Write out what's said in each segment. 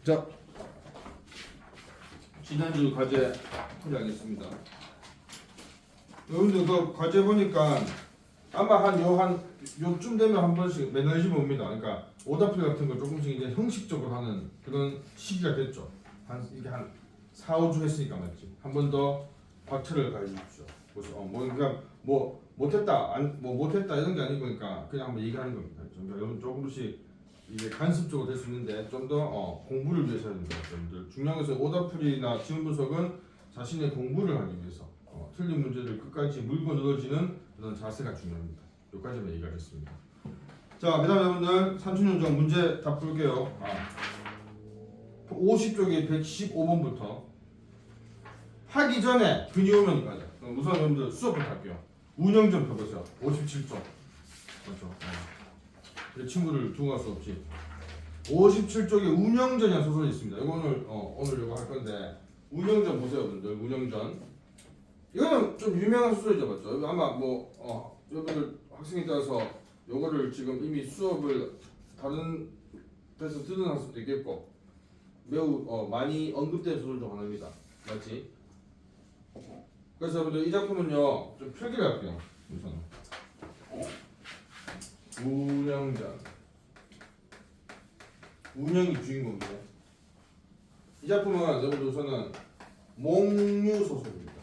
자, 지난주 과제 풀이하겠습니다. 여러분들 그 과제 보니까 아마 한 요쯤 되면 한 번씩 매너리즘 옵니다. 그러니까 오답풀이 같은 걸 조금씩 이제 형식적으로 하는 그런 시기가 됐죠. 이게 한 4, 5주 했으니까 맞지. 한 번 더 박차를 가해주십시오. 그래서 그러니까 못했다 못했다 이런 게 아니고 그러니까 그냥 한번 얘기하는 겁니다. 그러니까 여러분 조금씩 이게 간습적으로 될 수 있는데 좀 더 공부를 위해서 해야 됩니다. 여러분들 중요한 것은 오답풀이나 지문 분석은 자신의 공부를 하기 위해서 틀린 문제를 끝까지 물고 늘어지는 그런 자세가 중요합니다. 여기까지만 얘기하겠습니다. 자, 그다음 여러분들 산춘윤정 문제 다 풀게요. 50쪽에 115번부터 하기 전에 근이오면 가자. 우선 여러분들 수업부터 할게요. 운영 좀 펴보세요. 57쪽 맞죠? 내 친구를 두고 갈 수 없지. 57쪽에 운영전이라는 소설이 있습니다. 이거 오늘 이거 할 건데 운영전 보세요, 여러분들. 운영전. 이거는 좀 유명한 소설이죠, 맞죠? 아마 여러분들 학생에 따라서 이거를 지금 이미 수업을 다른 데서 듣는 학생도 있겠고 매우 많이 언급된 소설 중 하나입니다, 맞지? 그래서 여러분들 이 작품은요 좀 필기를 할게요. 우선 운영전. 운영이 주인공이에요. 이 작품은 여러분들 우선은 몽유 소설입니다.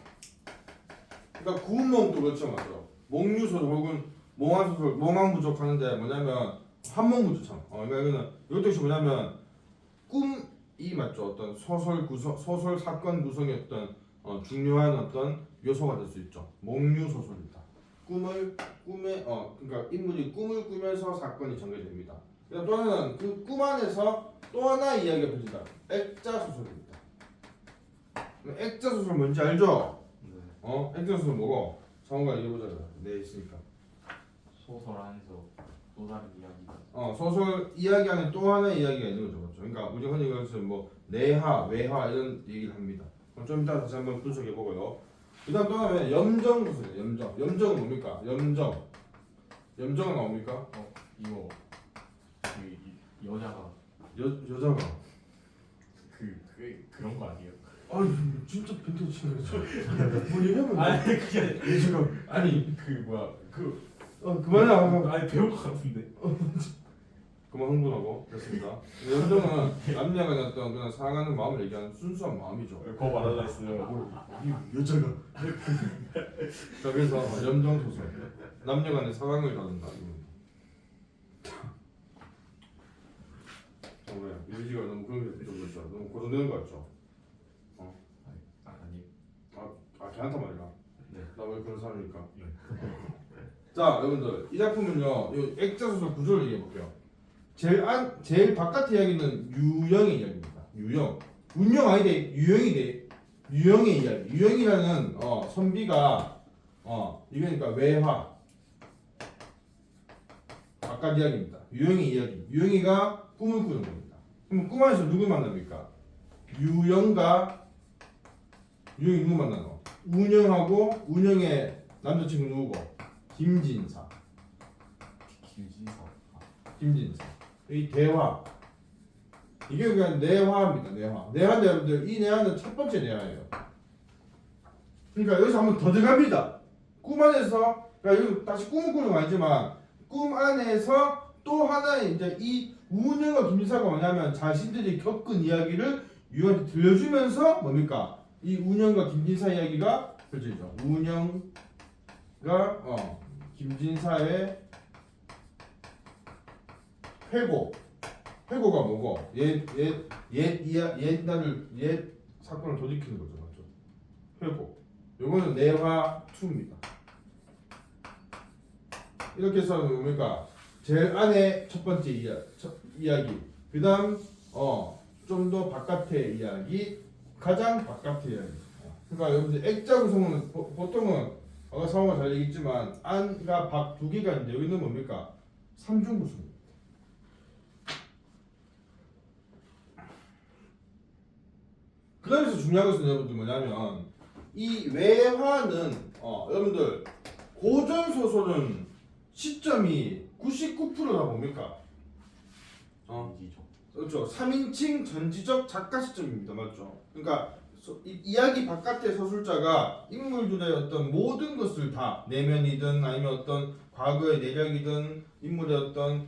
그러니까 구운몽도 그렇죠, 맞죠? 몽유 소설 혹은 몽환 소설, 몽환 부족하는데 뭐냐면 한몽 부족참. 그러니까 이거는 이것도 뭐냐면 꿈이 맞죠? 어떤 소설 사건 구성의 어떤 중요한 어떤 요소가 될 수 있죠. 몽유 소설입니다. 그러니까 인물이 꿈을 꾸면서 사건이 전개됩니다. 또 하나는 그 꿈 안에서 또 하나 이야기가 펼쳐진다. 액자 소설입니다. 액자 소설 뭔지 알죠? 네. 액자 소설 뭐고? 성우가 얘기해보자. 네, 있으니까. 소설 안에서 또 다른 이야기가. 소설 이야기 안에 또 하나의 이야기가 있는 거죠, 그렇죠? 그러니까 우리 흔히 그래서 내화, 외화 이런 얘기를 합니다. 좀 이따 다시 한번 분석해 보고요. 그다음 또 하나는 염정 소설이에요. 염정은 뭡니까? 염정은 나옵니까? 이거 그 여자가 여자가. 그런 거 아니에요? 아니 진짜 빈터 치는 거죠. 뭐 이러면 아니 그게 여자가 아니 그만해. 아니 배울 것 같은데. 그만 흥분하고 됐습니다. 염정은 남녀가 어떤 그냥 사랑하는 마음을 얘기하는 순수한 마음이죠. 그거 말하려 했어요. 여자가. 자, 그래서 염정 소설. 남녀간의 사랑을 다룬다. 왜? 유지가 너무 그런 게좀 그렇죠. 너무 고정되는 거 같죠. 아니. 걔한테 말이야. 네. 나 왜 그런 사람일까? 네. 자, 여러분들 이 작품은요. 이 액자 소설 구조를 얘기해 볼게요. 제일 바깥 이야기는 유영의 이야기입니다. 유영. 운영 아니대. 유영이 돼. 유영의 이야기. 유영이라는 선비가 이거니까 외화. 바깥 이야기입니다. 유영의 이야기. 유영이가 꿈을 꾸는 겁니다. 그럼 꿈 안에서 누굴 만납니까? 유영이 누구 만나노? 운영하고 운영의 남자친구 누구고? 김진사. 이 대화. 이게 그냥 내화입니다. 내화인데 여러분들 이 내화는 첫 번째 내화예요. 그러니까 여기서 한번 더 들어갑니다. 꿈 안에서 그러니까 여기 다시 꿈을 꾸는 건 아니지만 꿈 안에서 또 하나의 이제 이 운영과 김진사가 뭐냐면 자신들이 겪은 이야기를 유한테 들려주면서 뭡니까? 이 운영과 김진사 이야기가 펼쳐지죠. 운영과 김진사의 회고가 뭐고 옛 사건을 돌이키는 거죠, 맞죠? 회고. 요거는 내화 2입니다. 이렇게 해서 뭡니까? 제일 안에 첫 번째 이야기. 그다음 좀 더 바깥의 이야기, 가장 바깥의 이야기. 그러니까 여러분들 액자 구성은 보통은 아까 상호가 잘 얘기했지만 안과 밖 두 개가 있는데 여기는 뭡니까? 삼중 구성. 그다음에서 중요한 것은 여러분들 뭐냐면 이 외화는 여러분들 고전 소설은 시점이 99%가 뭡니까? 전기죠. 그렇죠. 3인칭 전지적 작가 시점입니다. 맞죠? 그러니까 이야기 바깥의 서술자가 인물들의 어떤 모든 것을 다 내면이든 아니면 어떤 과거의 내력이든 인물의 어떤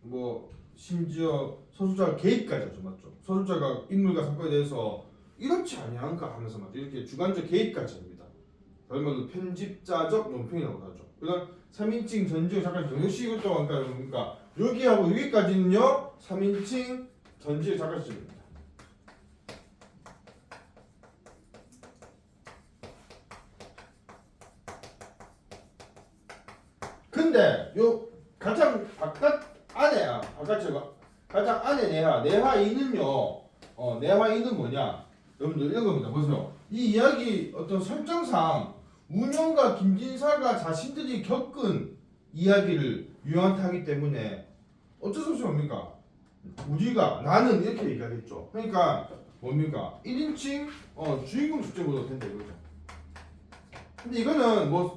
뭐 심지어 서술자가 개입까지 하죠. 맞죠? 서술자가 인물과 사건에 대해서 이렇지 아니한가 하면서 맞죠? 이렇게 주관적 개입까지 합니다. 얼마나 편집자적 논평이라고 하죠. 그다음 3인칭 전지적 작가 시점. 역시 이것도 그러니까 여기하고 여기까지는요 3인칭 전지적 작가 시점입니다. 근데 요 가장 바깥쪽 가장 안에 내화 2는요 내화 2는 뭐냐 여러분들 이런 겁니다. 보세요. 이 이야기 어떤 설정상 운영과 김진사가 자신들이 겪은 이야기를 유형한테 하기 때문에 어쩔 수 없이 뭡니까? 우리가 나는 이렇게 얘기하겠죠. 그러니까 뭡니까? 1인칭 주인공 주제보다 된다 이거죠. 근데 이거는 뭐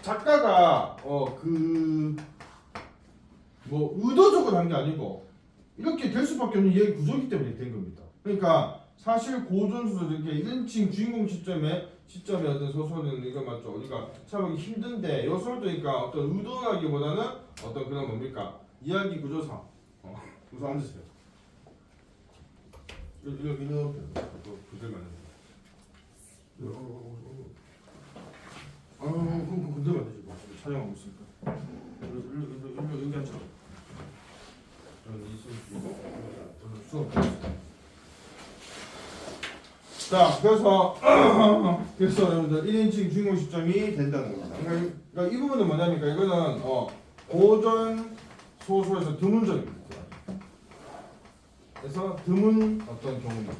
작가가 뭐 의도적으로 한 게 아니고 이렇게 될 수밖에 없는 이야기 구조이기 때문에 된 겁니다. 그러니까 사실 고전소설 이렇게 1인칭 주인공 시점에 어떤 소설은 이거 맞죠? 우리가 참하기 힘든데 요소를 그러니까 어떤 의도하기보다는 어떤 그런 뭡니까? 이야기 구조상 우선 앉으세요. 이렇게 그들만 그럼 그들만 되지 뭐 촬영하고 있으니까 여기 앉아. 저는 있으시고 저는 수업. 자, 그래서 여러분들 1인칭 주인공 시점이 된다는 겁니다. 그러니까 이 부분은 뭐냐니까 이거는 고전 소설에서 드문적입니다. 그래서 드문 어떤 경우입니다.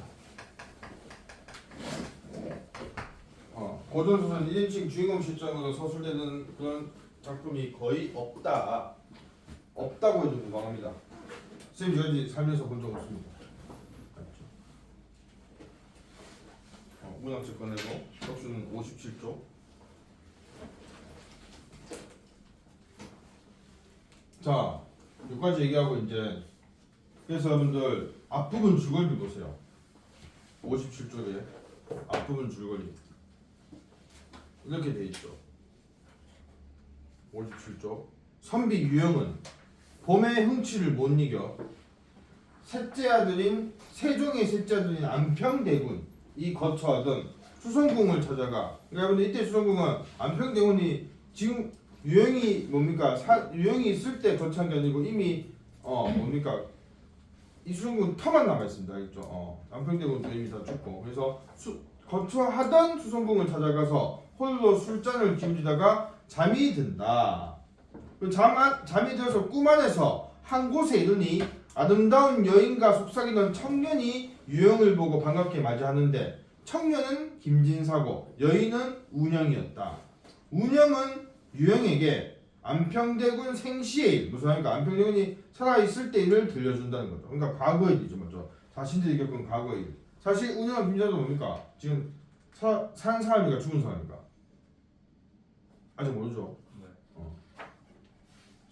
고전 소설은 1인칭 주인공 시점으로 서술되는 그런 작품이 거의 없다고 해도 무방합니다. 쌤 여기 살면서 본 적 없습니다. 문학책 꺼내고 덕수는 57쪽. 자, 여기까지 얘기하고 이제 그래서 여러분들 앞부분 줄거리 보세요. 57쪽에 앞부분 줄거리 이렇게 돼 있죠. 57쪽. 선비 유형은 봄의 흥취를 못 이겨 셋째 아들인 세종의 셋째 아들인 안평대군 이 거처하던 수성궁을 찾아가. 그러니까 여러분들 이때 수성궁은 안평대군이 지금 유형이 뭡니까? 유형이 있을 때 거처한 게 아니고 이미 뭡니까? 이 수성궁 터만 남아 있습니다. 알겠죠? 안평대군도 이미 다 죽고 그래서 거처하던 수성궁을 찾아가서 홀로 술잔을 기울이다가 잠이 든다. 잠이 들어서 꿈 안에서 한 곳에 이르니 아름다운 여인과 속삭이던 청년이 유형을 보고 반갑게 맞이하는데 청년은 김진사고 여인은 운영이었다. 운영은 유형에게 안평대군 생시의 일, 무슨 말입니까? 안평대군이 살아있을 때 일을 들려준다는 거죠. 그러니까 과거의 일이죠. 먼저 자신들이 겪은 과거의 일. 사실 운영과 김진사도 뭡니까? 지금 산 사람인가 죽은 사람인가? 아직 모르죠. 네.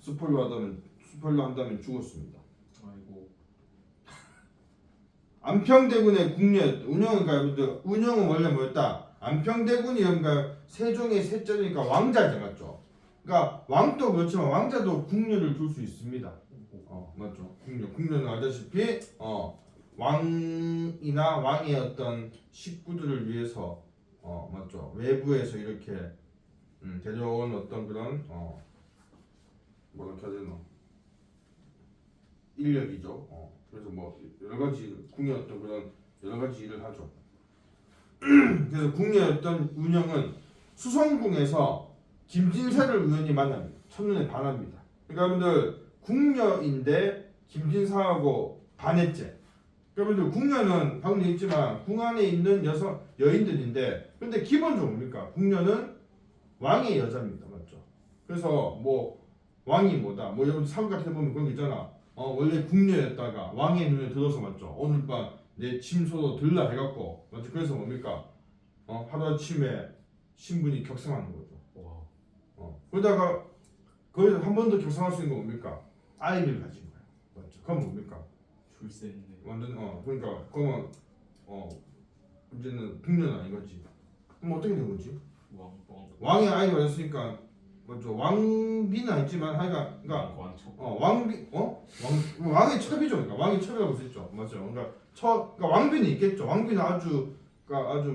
스포일러 한다면 죽었습니다. 아이고. 안평대군의 궁녀였다. 운영은 원래 뭐였다? 안평대군이 그러니까 세종의 셋째니까 왕자죠, 맞죠? 그러니까 왕도 그렇지만 왕자도 궁녀를 둘 수 있습니다. 맞죠? 궁녀는 알다시피 왕이나 왕의 어떤 식구들을 위해서 맞죠? 외부에서 이렇게 데려온 어떤 그런 뭐라 해야 되나? 인력이죠. 그래서 뭐 여러 가지 궁녀였던 그런 여러 가지 일을 하죠. 그래서 궁녀였던 운영은 수성궁에서 김진사를 우연히 만납니다. 첫눈에 반합니다. 그러니까 여러분들 궁녀인데 김진사하고 반했제. 여러분들 궁녀는 방금 얘기했지만 궁 안에 있는 여인들인데 근데 기본적으로 뭡니까? 궁녀는 왕의 여자입니다. 맞죠? 그래서 뭐 왕이 뭐다. 뭐 여러분 사극 같은 데 보면 그런 게 있잖아. 원래 궁녀였다가 왕의 눈에 들어서 맞죠. 오늘 밤 내 침소로 들라 해갖고 맞죠. 그래서 뭡니까? 하루아침에 신분이 격상하는 거죠. 그러다가 거기서 한 번 더 격상할 수 있는 건 뭡니까? 아이를 가진 거예요. 맞죠. 그건 뭡니까? 불세네. 완전 그러니까 그러면 이제는 국녀는 아니겠지. 그럼 어떻게 된 거지? 왕 왕의 아이가 됐으니까 맞죠? 왕비는 아니지만 하여간 그러니까 왕초. 왕비 왕의 첩이죠. 그러니까 왕의 첩이라고 쓸 수 있죠. 맞죠? 그러니까 왕비는 있겠죠. 왕비는 아주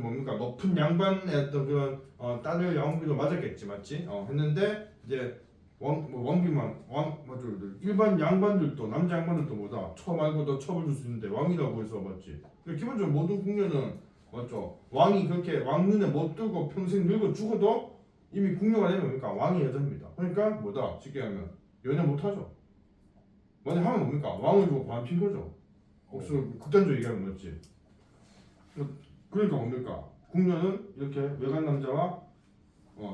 뭡니까 높은 양반의 어떤 그런 딸을 왕비로 맞았겠지, 맞지? 했는데 이제 왕비만 맞죠? 일반 양반들도 남자 양반들도 뭐다 첩 말고도 첩을 줄 수 있는데 왕이라고 해서 맞지? 그러니까 기본적으로 모든 궁녀는 맞죠? 왕이 그렇게 왕 눈에 못 들고 평생 늙어 죽어도 이미 궁녀가 되면 뭡니까 왕의 여자입니다. 그러니까 뭐다 쉽게 하면 연애 못하죠. 만약 하면 뭡니까 왕을 주고 반핀 거죠. 극단적으로 얘기하면 맞지? 그러니까 뭡니까 궁녀는 이렇게 외간 남자와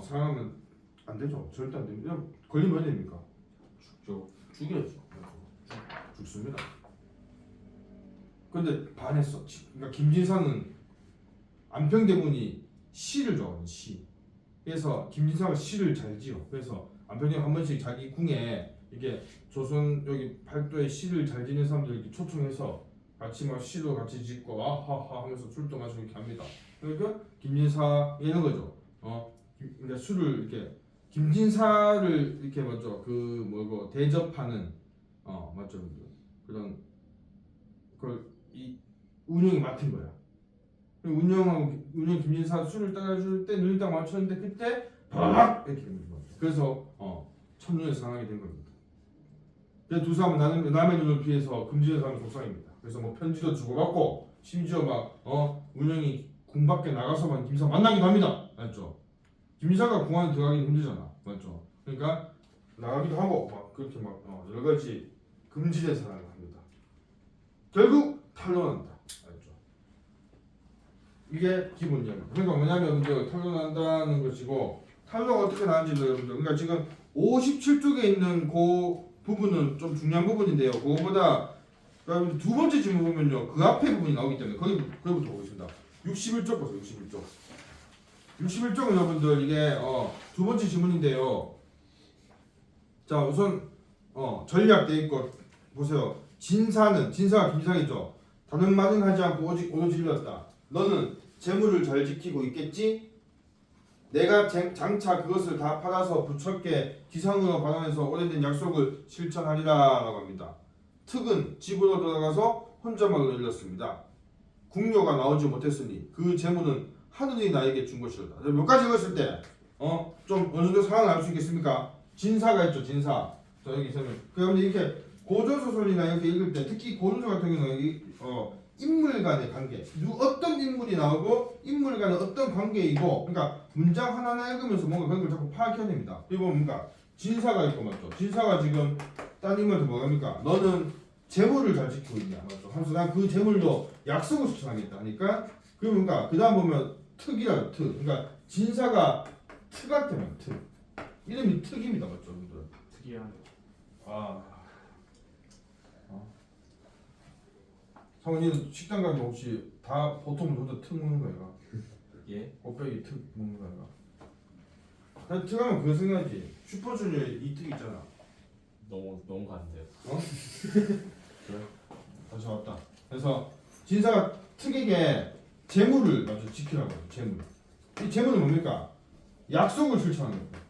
사랑하면 안 되죠. 절대 안 됩니다. 걸리면 어떻게 됩니까? 죽여야죠. 죽습니다. 근데 반했어. 그러니까 김진사는 안평대군이 시를 좋아하는 시. 그래서 김진사가 시를 잘 지어. 그래서 안평대군 한 번씩 자기 궁에 이게 조선 여기 팔도에 시를 잘 지는 사람들 이렇게 초청해서 같이 막 시도 같이 짓고 아하하 하면서 술도 마시고 이렇게 합니다. 그러니까 김진사 이런 거죠. 그러니까 술을 이렇게 김진사를 이렇게 먼저 그 뭐고 대접하는 맞죠 그런 걸 이 운영이 맡은 거야. 운영 김진사 술을 따라줄 때 눈이 딱 맞췄는데 그때 박 이렇게 된 거죠. 그래서 첫눈에 사랑하게 된 겁니다. 그래서 두 사람은 남의 눈을 피해서 금지를 사는 속상입니다. 그래서 뭐 편지도 주고받고 심지어 막 운영이 궁 밖에 나가서만 김사 만나기도 합니다. 맞죠? 김사가 궁 안에 들어가기는 힘들잖아. 맞죠? 그러니까 나가기도 하고 막 그렇게 막 여러 가지 금지된 사랑을 합니다. 결국 탄로난다. 알죠? 이게 기본 이야기. 그러니까 뭐냐면 이제 탄로난다는 것이고 탄로가 어떻게 나는지 여러분들. 그러니까 지금 57쪽에 있는 그 부분은 좀 중요한 부분인데요. 그거보다 그러니까 두 번째 질문 보면요. 그 앞에 부분이 나오기 때문에 거기부터 보겠습니다. 61쪽 보세요. 61쪽. 61쪽은 여러분들 이게 두 번째 질문인데요. 자 우선 전략돼 있고 보세요. 진사가 김상이죠. 다른 말은 하지 않고 오직 오로질렀다. 너는 재물을 잘 지키고 있겠지? 내가 장차 그것을 다 팔아서 부처께 기상으로 받아내서 오래된 약속을 실천하리라 라고 합니다. 특은 집으로 돌아가서 혼자말로 일렀습니다. 궁녀가 나오지 못했으니 그 재물은 하늘이 나에게 준 것이로다. 몇 가지 읽었을 때 좀 어느 정도 상황을 알 수 있겠습니까? 진사가 있죠. 진사. 자 여기 있으면 그런데 이렇게 고전소설이나 이렇게 읽을 때 특히 고전소설 같은 경우는 인물 간의 관계 어떤 인물이 나오고 인물 간의 어떤 관계이고 그러니까 문장 하나하나 읽으면서 뭔가 그런 걸 자꾸 파악해야 됩니다. 그리고 뭔가 진사가 있고 맞죠? 진사가 지금 따님한테 뭐합니까? 너는 재물을 잘 지키고 있냐 맞죠? 하면서 난 그 재물도 약속을 실천하겠다 하니까 그러니까 그 다음 보면 특이라요 특 그러니까 진사가 특한테만 특 이름이 특입니다 맞죠? 여러분들? 특이하네. 상원이는 식당 가면 혹시 다 보통 혼자 특 먹는 거야? 예? 곱빼기 특 먹는 거야? 그냥 특 하면 그거 생각하지 슈퍼주니어 이 특 있잖아 너무 간대요. 그래? 다시 왔다 그래서 진사가 특이게 재물을 먼저 지키라고 해요 재물 이 재물은 뭡니까? 약속을 실천하는 거예요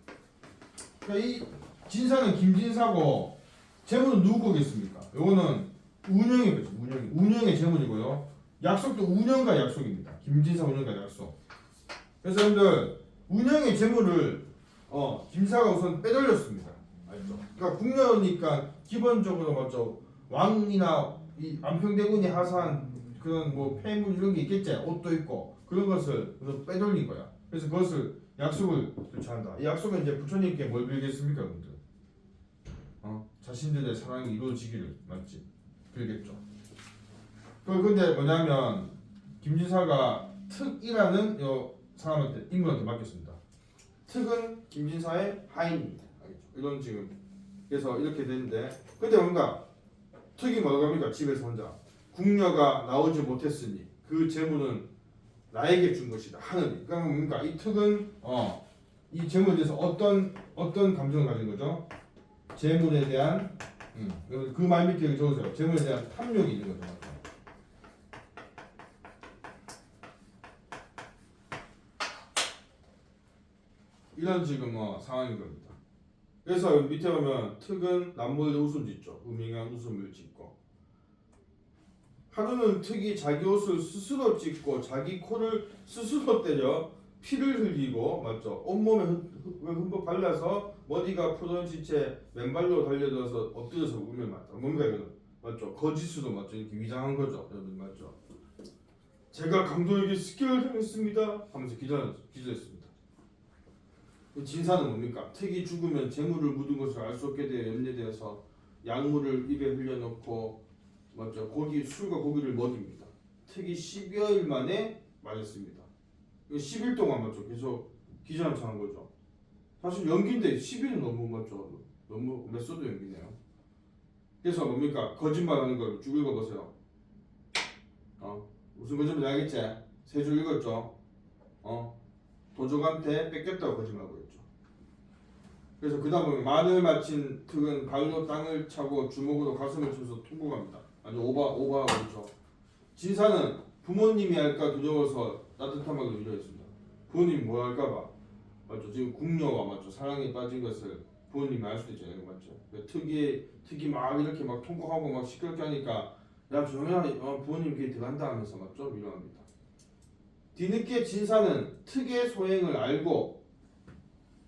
그러니까 이 진사는 김진사고 재물은 누구 거겠습니까? 요거는 운영의 거죠. 운영의 재물이고요. 약속도 운영과 약속입니다. 김진사 운영과 약속. 그래서 여러분들 운영의 재물을 김사가 우선 빼돌렸습니다. 알죠? 그러니까 궁녀니까 기본적으로 맞죠. 왕이나 이 안평대군이 하사한 그런 뭐 폐물 이런 게 있겠지. 옷도 있고 그런 것을 우선 빼돌린 거야. 그래서 그것을 약속을 실천한다. 이 약속은 이제 부처님께 뭘 빌겠습니까, 여러분들? 자신들의 사랑이 이루어지기를 맞지? 빌겠죠. 근데 뭐냐면 김진사가 특이라는 요 사람한테 인물한테 맡겼습니다. 특은 김진사의 하인입니다. 알겠죠? 이런 지금 그래서 이렇게 되는데 근데 뭔가 특이 뭐라고 합니까? 집에서 혼자 궁녀가 나오지 못했으니 그 재물은 나에게 준 것이다. 하늘이. 그러니까 뭔가 이 특은 이 재물에 대해서 어떤 감정을 가진 거죠? 재물에 대한 그 말 밑에 여기 적으세요. 재물에 대한 탐욕이 있는 거죠. 이런 지금 상황인 겁니다. 그래서 밑에 보면 특은 남몰래 웃음 짓죠. 음흉한 웃음을 짓고 하루는 특이 자기 옷을 스스로 찢고 자기 코를 스스로 때려 피를 흘리고 맞죠? 온몸에 흠뻑 발라서 머리가 푸른지 채 맨발로 달려들어서 엎드려서 울며 맞다. 뭔가 이거는 맞죠? 거짓으로 맞죠? 이렇게 위장한 거죠. 여러분 맞죠? 제가 강도에게 습격을 당했습니다. 하면서 기절했습니다. 진사는 뭡니까? 특이 죽으면 재물을 묻은 것을 알 수 없게 되어 염려되어서 약물을 입에 흘려놓고 맞죠? 술과 고기를 먹입니다. 특이 10여일 만에 말했습니다. 10일 동안 맞죠? 계속 기절한창한 거죠. 사실 연기인데 10일은 너무 맞죠? 너무 메소드 연기네요. 그래서 뭡니까? 거짓말하는 걸 쭉 읽어보세요. 무슨 거짓말 알겠지? 세 줄 읽었죠? 도적한테 뺏겼다고 거짓말하고 있죠. 그래서 그 다음에 말을 마친 특은 발로 땅을 차고 주먹으로 가슴을 치면서 통곡합니다. 아주 오버하고 있죠. 진사는 부모님이 할까 두려워서 따뜻한 말로 위로했습니다. 부모님이 뭐 할까봐 맞죠. 지금 궁녀와 맞죠. 사랑에 빠진 것을 부모님이 알 수도 있잖아요. 맞죠. 특이 막 이렇게 막 통곡하고 막 시끄럽게 하니까 야 조용히 부모님 귀에 들어간다 하면서 맞죠. 위로합니다. 뒤늦게 진사는 특의 소행을 알고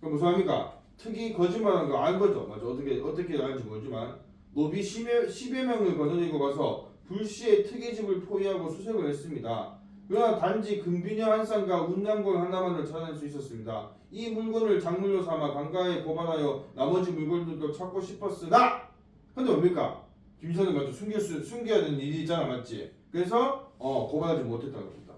무슨 말입니까? 특이 거짓말하는 거 알 거죠. 맞죠. 어떻게 알지 모르지만 노비 10여 명을 거느리고 가서 불시에 특의 집을 포위하고 수색을 했습니다. 그러나 단지 금비녀 한 쌍과 운남골 하나만을 찾아낼 수 있었습니다. 이 물건을 작물로 삼아 강가에 고발하여 나머지 물건들도 찾고 싶었으나 근데 뭡니까? 김선은 맞죠? 숨겨야 되는 일이잖아. 맞지? 그래서 고발하지 못했다는 겁니다.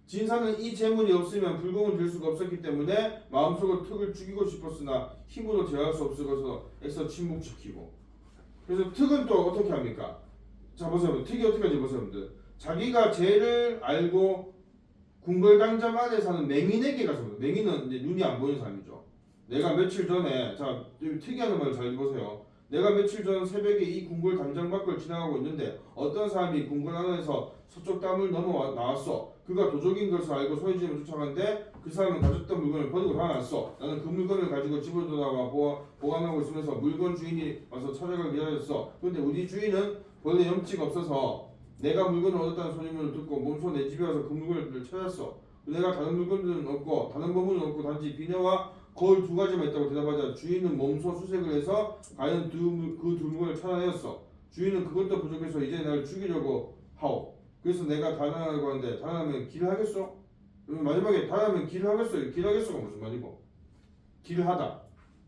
진사는 이 재물이 없으면 불공을 들 수가 없었기 때문에 마음속으로 특을 죽이고 싶었으나 힘으로 제어할 수 없어서 애써 침묵시키고 그래서 특은 또 어떻게 합니까? 자 보세요. 특이 어떻게 하지 보세요. 여러분들. 자기가 죄를 알고 궁궐당점 안에 사는 맹인에게 가서 맹인은 이제 눈이 안 보이는 사람이죠. 내가 며칠 전에 자 특이하는 말 잘 보세요. 내가 며칠 전 새벽에 이 궁궐당장 밖을 지나가고 있는데 어떤 사람이 궁궐 안에서 서쪽 담을 넘어 나왔어. 그가 도적인 것을 알고 소리지르며 쫓아가는데 그 사람은 가졌던 물건을 버리고 나왔어. 나는 그 물건을 가지고 집으로 돌아와 보관하고 있으면서 물건 주인이 와서 찾아가기 기다렸어. 그런데 우리 주인은 원래 염치가 없어서 내가 물건을 얻었다는 소리를 듣고 몸소 내 집에 와서 그 물건을 찾았어. 내가 다른 물건들은 없고 다른 보물은 없고 단지 비녀와 거울 두 가지만 있다고 대답하자 주인은 몸소 수색을 해서 과연 그 두 물건을 찾아내었어. 주인은 그것도 부족해서 이제 나를 죽이려고 하오. 그래서 내가 달아나려고 하는데 달아나면 길을 하겠어? 마지막에 달아나면 길을 하겠어? 길 하겠어가 무슨 말이고? 길을 하다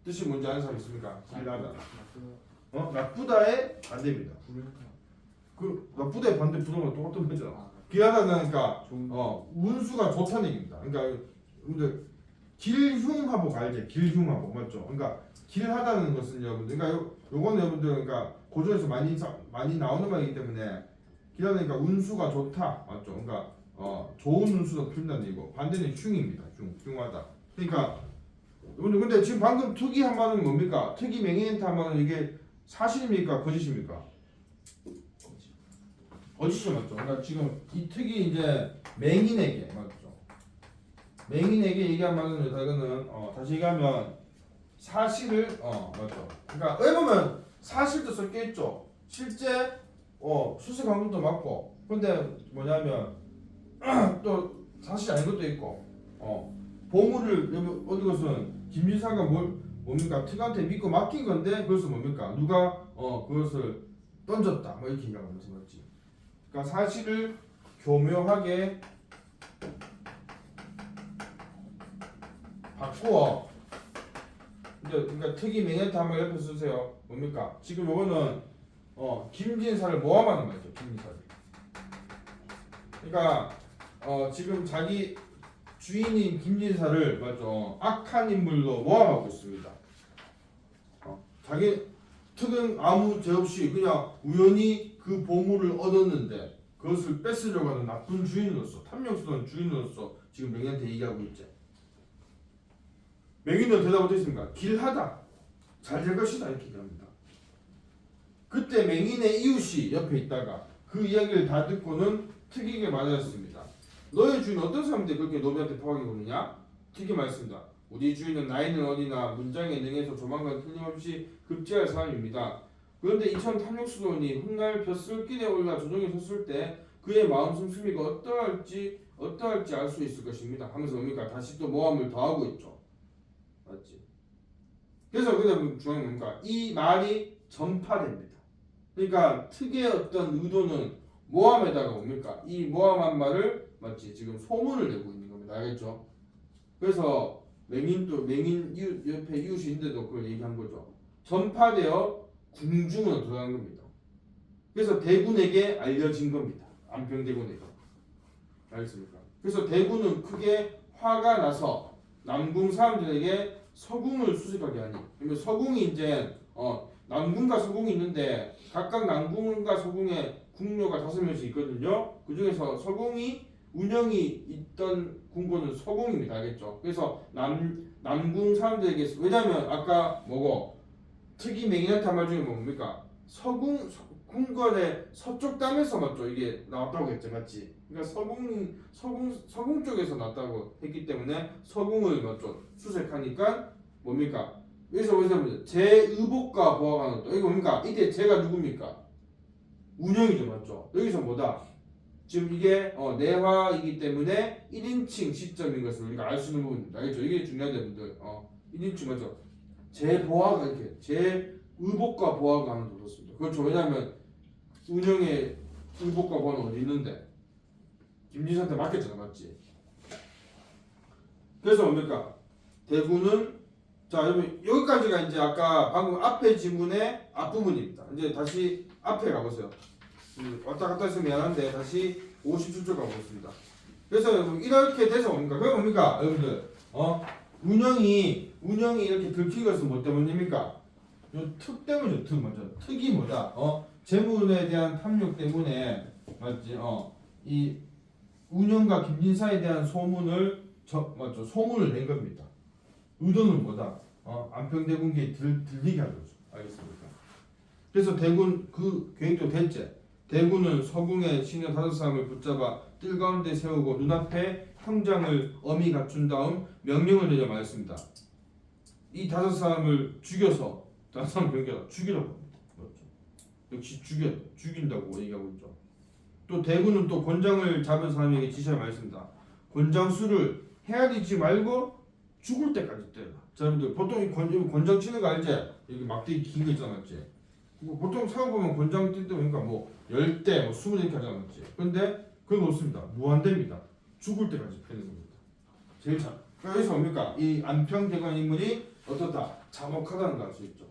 뜻이 뭔지 아는 사람 있습니까? 길을 하다 나쁘다에 반대입니다. 그 나쁘다에 반대 부르면 똑같은 거잖아. 길하다니까 운수가 좋다는 얘기입니다. 그러니까 근데 길흉하복 알지? 길흉하복 맞죠? 그러니까 길하다는 것은 여러분들 그러니까 요거는 여러분들 그러니까 고전에서 많이 나오는 말이기 때문에 길하다니까 운수가 좋다 맞죠? 그러니까 좋은 운수도 풀린다는 얘기고 반대는 흉입니다. 흉하다. 그러니까 여러분들 근데 지금 방금 특이한 말은 뭡니까? 특이 맹인한테 한 말은 이게 사실입니까? 거짓입니까? 거짓이 맞죠. 그러니까 지금 이 특이 이제 맹인에게 맞죠. 맹인에게 얘기한 말은 이거는 다시 얘기하면 사실을 맞죠. 그러니까 왜 보면 사실도 섞여 있죠. 실제 수색 방법도 맞고 근데 뭐냐면 또 사실 아닌 것도 있고 보물을 어디 것은 김진사가 뭡니까 특한테 믿고 맡긴 건데 그것은 뭡니까 누가 그것을 던졌다 뭐 이렇게 얘기하면서 맞지. 그러니까 사실을 교묘하게 바꾸어. 그러니까 특이 맹인한테 한번 옆에 쓰세요. 뭡니까? 지금 요거는 김진사를 모함하는 말이죠. 김진사를. 그러니까 지금 자기 주인인 김진사를 맞죠? 악한 인물로 모함하고 있습니다. 자기 특은 아무 죄 없이 그냥 우연히 그 보물을 얻었는데 그것을 뺏으려고 하는 나쁜 주인으로서 탐욕스러운 주인으로서 지금 맹인한테 얘기하고 있죠. 맹인은 대답 어떻게 했습니까? 길하다 잘 될 것이다 이렇게 얘기합니다. 그때 맹인의 이웃이 옆에 있다가 그 이야기를 다 듣고는 특이하게 말하였습니다. 너의 주인 어떤 사람인데 그렇게 노비한테 포하게 굴느냐? 특이 말했습니다. 우리 주인은 나이는 어리나 문장에 능해서 조만간 틀림없이 급제할 사람입니다. 그런데 이천 탐욕스러우니 훗날 벼슬길에 올라 조정에 섰을 때 그의 마음 씀씀이가 어떠할지 알 수 있을 것입니다. 하면서 뭡니까? 다시 또 모함을 더하고 있죠. 맞지? 그래서 그게 중요한 뭡니까? 이 말이 전파됩니다. 그러니까 특의 어떤 의도는 모함에다가 뭡니까? 이 모함한 말을 맞지? 지금 소문을 내고 있는 겁니다. 알겠죠? 그래서 맹인 이웃 옆에 이웃이 있는데도 그걸 얘기한 거죠. 전파되어 궁중으로 들어간 겁니다. 그래서 대군에게 알려진 겁니다. 안평대군에게. 알겠습니까? 그래서 대군은 크게 화가 나서 남궁 사람들에게 서궁을 수색하게 하니. 그러면 서궁이 이제 남궁과 서궁이 있는데 각각 남궁과 서궁에 궁녀가 5명씩 있거든요. 그 중에서 서궁이 운영이 있던 궁궐은 서궁입니다. 알겠죠? 그래서 남궁 사람들에게 왜냐면 아까 뭐고 특이 맹인한테 한 말 중에 뭡니까? 궁궐의 서쪽 땅에서 맞죠? 이게 나왔다고 했죠, 맞지? 그러니까 서궁 쪽에서 났다고 했기 때문에 서궁을 맞죠? 수색하니까 뭡니까? 여기서 제 의복과 보아가 나왔다. 이게 뭡니까? 이때 제가 누굽니까? 운영이죠, 맞죠? 여기서 뭐다? 지금 이게 내화이기 때문에 1인칭 시점인 것을 우리가 알 수 있는 부분입니다. 알겠죠? 이게 중요하다, 분들. 1인칭 맞죠? 제 보아가 이렇게 제 의복과 보아가 하나 들었습니다. 그렇죠? 왜냐하면 운영의 의복과 보아는 어디 있는데 김진수한테 맡겼잖아, 맞지? 그래서 뭡니까? 대구는 자 여러분 여기까지가 이제 아까 방금 앞에 지문의 앞부분입니다. 이제 다시 앞에 가보세요. 왔다 갔다 해서 미안한데 다시 57쪽 가보겠습니다. 그래서 여러분 이렇게 돼서 뭡니까? 그게 뭡니까? 여러분들 운영이 이렇게 들킨 것은 뭐 때문입니까? 요 특 때문이죠. 특 먼저 특이 뭐다? 재물에 대한 탐욕 때문에 맞지? 이 운영과 김진사에 대한 소문을 맞죠? 소문을 낸 겁니다. 의도는 뭐다? 안평대군께 들리게 하는 거죠. 알겠습니까? 그래서 대군 그 계획도 됐지. 대군은 서궁의 신녀 5사람을 붙잡아 뜰 가운데 세우고 눈앞에 형장을 엄히 갖춘 다음 명령을 내려 말했습니다. 이 5사람을 죽여서 5사람 병기라 죽이라고 합니다. 맞죠? 역시 죽인다고 얘기하고 있죠. 또 대군은 또 권장을 잡은 사람에게 지시를 말했습니다. 권장수를 헤아리지 말고 죽을 때까지 때라. 자, 여러분들 보통 이 권장 치는 거 알지? 여기 막대기 긴 거 있잖아, 맞지? 뭐 보통 사고 보면 권장 뛸 때 보니까 뭐 10대, 뭐 20대 이렇게 하잖아, 맞지? 근데 그건 없습니다. 무한대입니다. 죽을 때까지 되는 겁니다. 제일 잘. 그러니까 여기서 뭡니까? 이 안평대관 인물이 어떻다? 참혹하다는 걸 알 수 있죠.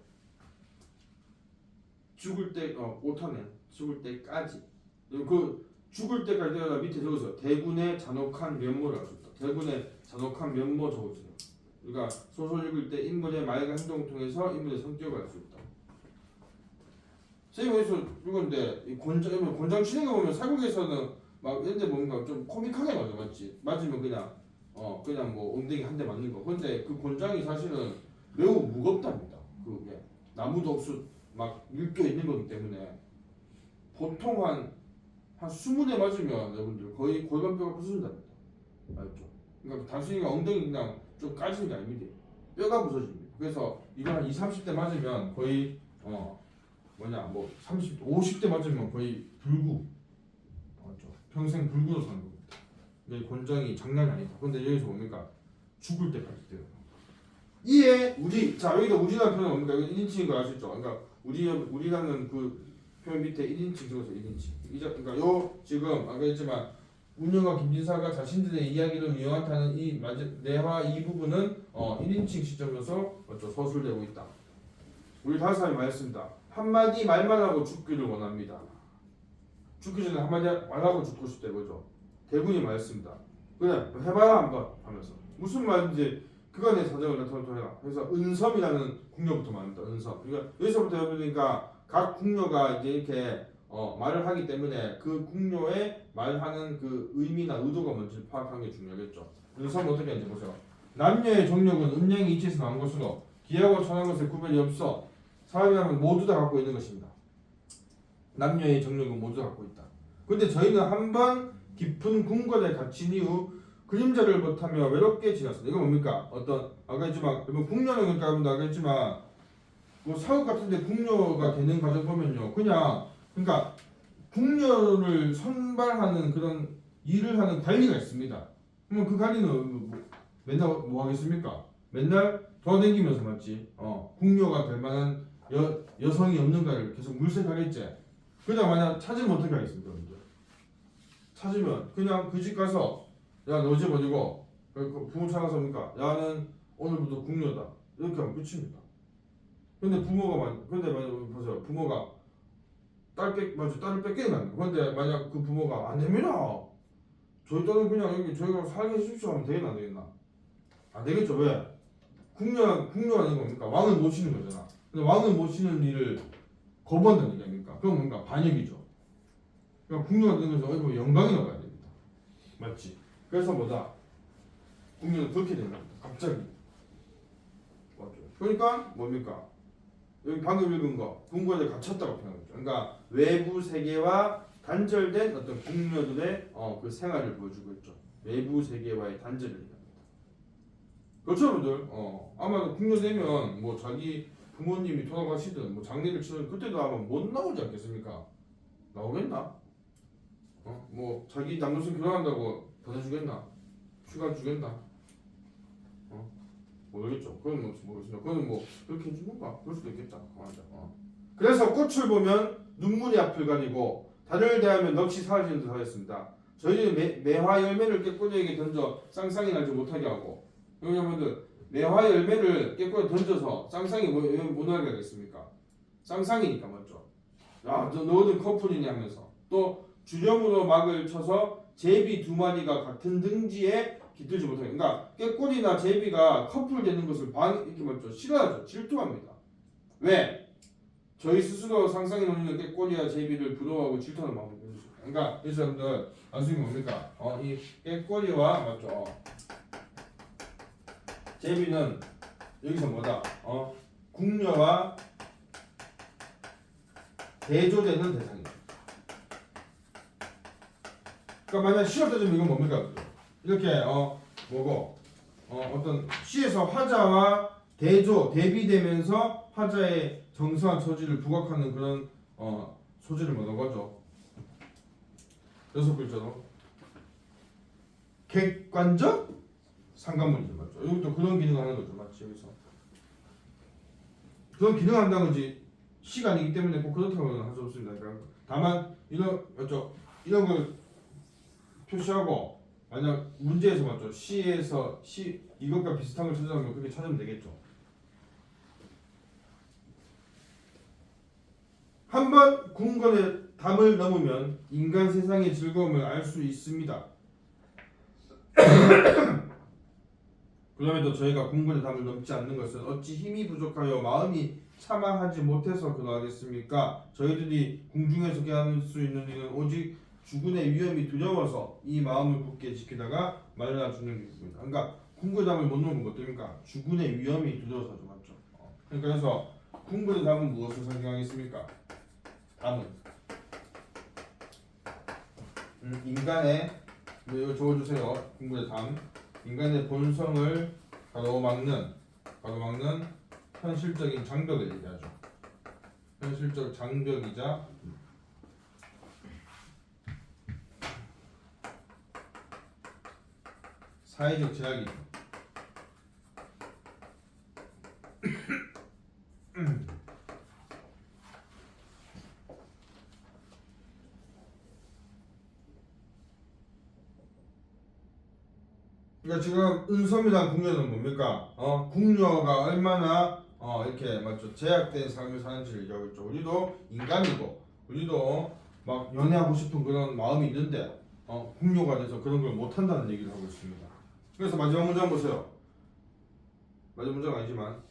죽을 때, 오타네. 죽을 때까지. 그 죽을 때까지 되다 밑에 적어서 대군의 잔혹한 면모를 알 수 있다. 대군의 잔혹한 면모 적어주세요. 우리가 소설 읽을 때 인물의 말과 행동을 통해서 인물의 성격을 알 수 있다. 선생님 여기서 이건데 권장 치는 거 보면 사국에서는 막 이런데 뭔가 좀 코믹하게 나오죠, 맞지? 맞으면 그냥 뭐 엉덩이 한 대 맞는 거. 근데 그 권장이 사실은 매우 무겁답니다. 그게 나무도 없이 막 밀도 있는 거기 때문에 보통 한 20대 맞으면 여러분들 거의 골반뼈가 부서진답니다. 알죠? 그러니까 단순히 엉덩이 그냥 좀 까지는 게 아닙니다. 뼈가 부서집니다. 그래서 이거 한 20, 30대 맞으면 거의 50대 맞으면 거의 불구. 맞죠? 평생 불구로 사는 겁니다. 근데 권장이 장난이 아니다. 근데 여기서 뭡니까? 죽을 때까지 돼요. 이에 여기다 우리라는 표현은 뭡니까? 이거 1인칭인 거 알 수 있죠? 그러니까 우리라는 그 표현 밑에 1인칭 적어서 1인칭. 그러니까 지금 아까 했지만 운영과 김진사가 자신들의 이야기를 유용하다는 이 내화 이 부분은 1인칭 시점에서 서술되고 있다. 우리 5사람이 말했습니다. 한마디 말만 하고 죽기를 원합니다. 죽기 전에 한마디 말하고 죽고 싶다 이거죠. 대군이 말했습니다. 그래 해봐라 한번 하면서 무슨 말인지 그간의 사정을 나타내라. 그래서 은섬이라는 궁녀부터 말합니다. 은섬. 그러니까 여기서부터 해보니까 각 궁녀가 이제 이렇게 말을 하기 때문에 그 궁녀의 말하는 그 의미나 의도가 뭔지 파악하는 게 중요하겠죠. 은섬 어떻게 하는지 보세요. 남녀의 정력은 음양이 이치에서 나온 것으로 기하고 천한 것에 구별이 없어 사람이라면 모두 다 갖고 있는 것입니다. 남녀의 정력은 모두 갖고 있다. 근데 저희는 한번 깊은 궁궐에 갇힌 이후 그림자를 못하며 외롭게 지났습니다. 이거 뭡니까? 어떤 아까 했지만 여러분 궁녀는 그러니까 여러분도 아까 했지만 뭐 사극 같은데 궁녀가 되는 과정 보면요, 그러니까 궁녀를 선발하는 그런 일을 하는 관리가 있습니다. 그러면 그 관리는 맨날 뭐 하겠습니까? 맨날 돌아다니면서 맞지? 궁녀가 될 만한 여성이 없는가를 계속 물색하겠지. 그냥 만약 찾으면 어떻게 하겠습니까? 여러분들? 찾으면 그냥 그 집 가서 야 너 집 어디고? 그 부모 찾아서 뭡니까? 야는 오늘부터 궁녀다. 이렇게 하면 끝입니다. 근데 만약 보세요. 부모가 딸을 뺏기는 거아니에요. 근데 만약 그 부모가 안 됩니다. 저희 딸은 그냥 여기 저희가 살게 해주십시오 하면 되겠나 안 되겠나? 안 되겠죠. 왜? 궁녀가 아닌 겁니까? 왕을 모시는 거잖아. 근데 왕을 모시는 일을 거부한다는 얘기 아닙니까? 그건 뭔가 반역이죠. 그러니까 궁녀가 되는 것은 어디 보면 영광이라고 해야 됩니다. 맞지? 그래서 뭐다? 궁녀는 그렇게 되는 겁니다. 갑자기. 맞죠? 그러니까 뭡니까? 여기 방금 읽은 거 궁궐에 갇혔다고 표현하죠. 그러니까 외부 세계와 단절된 어떤 궁녀들의 그 생활을 보여주고 있죠. 외부 세계와의 단절을 얘기합니다. 그렇죠, 여러분들. 아마 궁녀 되면 뭐 자기 부모님이 돌아가시든 뭐 장례를 치든 그때도 아마 못 나오지 않겠습니까? 나오겠나? 뭐 자기 남동생 결혼한다고 보내주겠나? 휴가 주겠나? 모르겠죠. 그건 모르겠습니다. 그거는 뭐 그렇게 해주는 건가? 그럴 수도 있겠다. 맞아. 그래서 꽃을 보면 눈물이 앞을 가리고 달을 대하면 넋이 사라지는 듯 하였습니다. 저희는 매화 열매를 깨꼬리에게 던져 쌍쌍이 나지 못하게 하고, 여러분들 매화 열매를 깨꼬리에 던져서 쌍쌍이 못 나게 하겠습니까? 쌍쌍이니까 맞죠. 야, 너희들 커플이니 하면서 또 주령으로 막을 쳐서 제비 두 마리가 같은 등지에 깃들지 못하게. 그러니까 깨꼬리나 제비가 커플 되는 것을 이렇게 맞죠. 싫어하죠. 질투합니다. 왜? 저희 스스로 상상해 놓는 깨꼬리와 제비를 부러워하고 질투하는 마음이 있는 거죠. 그러니까 이 사람들 나중에 뭡니까? 이 깨꼬리와 맞죠. 제비는 여기서 뭐다? 궁녀와 대조되는 대상이다. 그러니까 만약 시험 따지면 이건 뭡니까? 이렇게 어떤 시에서 화자와 대비되면서 화자의 정서와 처지를 부각하는 그런 소지를 뭐라고 하죠? 6글자로 객관적 상관문이죠, 맞죠? 이것도 그런 기능을 하는 거죠, 맞지? 여기서 그런 기능을 한다는 건지 시가 아니기 때문에 꼭 그렇다고는 할 수 없습니다. 그러니까 다만 이런 걸 표시하고 만약 문제에서 맞죠? 시에서 이것과 비슷한 걸 찾아오면 그렇게 찾으면 되겠죠. 한번 궁궐의 담을 넘으면 인간 세상의 즐거움을 알 수 있습니다. 그럼에도 저희가 궁궐의 담을 넘지 않는 것은 어찌 힘이 부족하여 마음이 참아하지 못해서 그러하겠습니까? 저희들이 궁중에서 깨어날 수 있는 일은 오직 주군의 위험이 두려워서 이 마음을 굳게 지키다가 말라 죽는 것입니다. 그러니까 궁궐의 담을 못 넘는 건 어떻습니까? 주군의 위험이 두려워서죠, 맞죠? 그러니까 그래서 궁궐의 담은 무엇을 상징하겠습니까? 담은 인간의 이거 적어주세요. 궁궐의 담, 인간의 본성을 가로막는 현실적인 장벽을 얘기하죠. 현실적 장벽이자 사회적 제약이죠. 그러니까 지금 은섬이랑 궁녀는 뭡니까? 궁녀가 얼마나 이렇게 맞죠? 제약된 삶을 사는지를 얘기하고 있죠. 우리도 인간이고 우리도 막 연애하고 싶은 그런 마음이 있는데 궁녀가 돼서 그런 걸 못한다는 얘기를 하고 있습니다. 그래서 마지막 문장 보세요. 마지막 문장 아니지만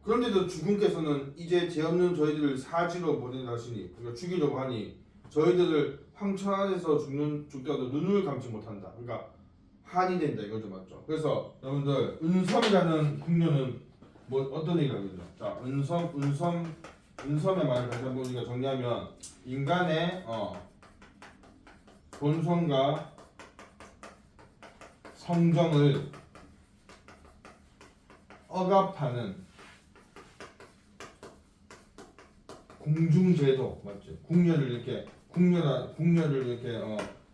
그런데도 주군께서는 이제 죄 없는 저희들을 사지로 보낸다 하시니, 그러니까 죽이려고 하니 저희들을 황천 안에서 죽더라도 눈을 감지 못한다. 그러니까 한이 된다 이거죠, 맞죠? 그래서 여러분들 은섬이라는 궁녀는 뭐 어떤 얘기를 하거든요. 자, 은섬 은섬의 말을 다시 한번 우리가 정리하면 인간의 본성과 성정을 억압하는 궁중제도 맞죠? 궁녀를 이렇게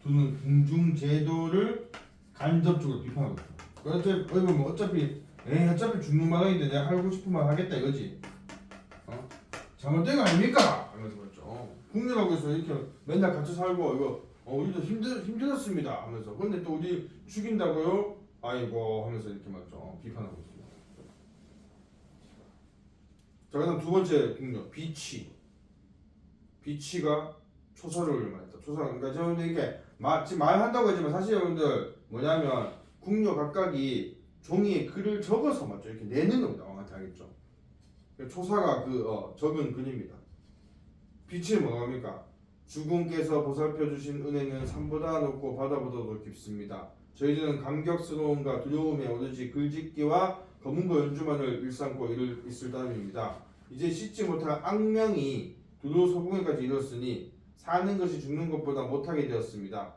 두는 궁중제도를 간접적으로 비판하고 있어. 어차피 죽는 마당인데 내가 하고 싶은 말 하겠다 이거지. 잘못된 거 아닙니까? 하면서 그랬죠. 궁녀라고 해서 이렇게 맨날 같이 살고 이거 우리도 힘들었습니다 하면서 근데 또 우리 죽인다고요? 아이고 하면서 이렇게 맞죠. 비판하고 있습니다. 자 그다음 두 번째 궁녀 비치가 초사를 말했다. 그러니까 저는 이렇게 지금 말한다고 했지만 사실 여러분들 뭐냐면 궁녀 각각이 종이에 글을 적어서 맞죠. 이렇게 내는 겁니다. 왕한테 알겠죠. 초사가 적은 글입니다. 빛이 뭐합니까? 주공께서 보살펴 주신 은혜는 산보다 높고 바다보다도 깊습니다. 저희들은 감격스러움과 두려움에 오로지 글짓기와 검은고 연주만을 일삼고 있을 따름입니다. 이제 씻지 못할 악명이 두루 서궁에까지 이르렀으니 사는 것이 죽는 것보다 못하게 되었습니다.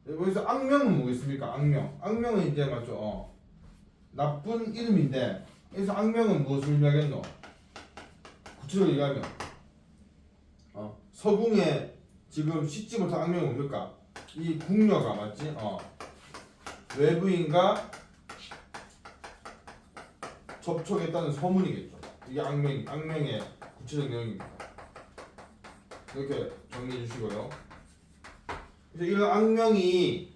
여기서 악명은 뭐겠습니까? 악명은 이제 맞죠? 나쁜 이름인데 여기서 악명은 무엇을 의미하겠노? 구체적으로 얘기하면 서궁에 지금 씻지 못한 악명은 뭡니까? 이 궁녀가 맞지? 외부인과 접촉했다는 소문이겠죠. 이게 악명의 구체적 내용입니다. 이렇게 정리해 주시고요. 그래서 이런 악명이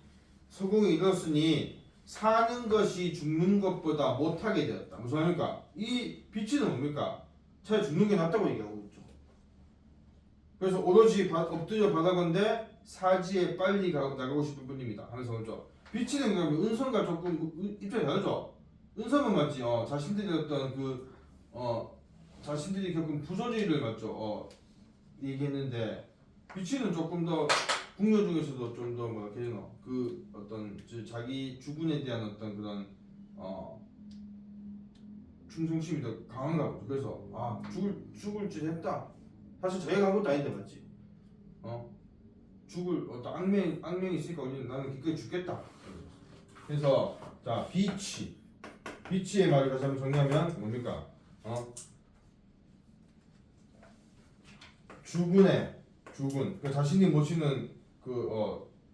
서궁에 이르렀으니 사는 것이 죽는 것보다 못하게 되었다. 무슨 말입니까? 이 비치는 뭡니까? 차라리 죽는 게 낫다고 얘기하고 있죠. 그래서 오로지 엎드려 바라건대 사지에 빨리 나가고 싶은 분입니다. 하면서 그렇죠. 비치는 그러면 은선과 조금 입장이 다르죠. 은선은 맞지. 자신들이 어떤 자신들이 겪은 부조리를 맞죠. 얘기했는데 비치는 조금 더 궁녀 중에서도 좀 더 뭐라 해야 그 어떤 자기 주군에 대한 어떤 그런 충성심이 더 강한가 보죠. 그래서 죽을 짓 했다. 사실 자기가 한 것도 아닌데 맞지. 죽을 어떤 악명이 있으니까 우리는 나는 기꺼이 죽겠다. 그래서 자 비치의 말을 다시 한번 정리하면 뭡니까? 주군 그 자신이 모시는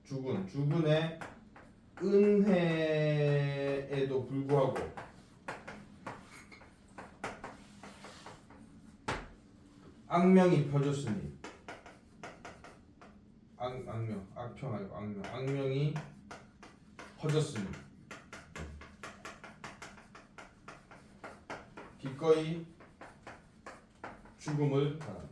주군의 은혜에도 불구하고 악명이 퍼졌으니 악평 아니고 악명이 퍼졌으니 기꺼이 죽음을 바란다.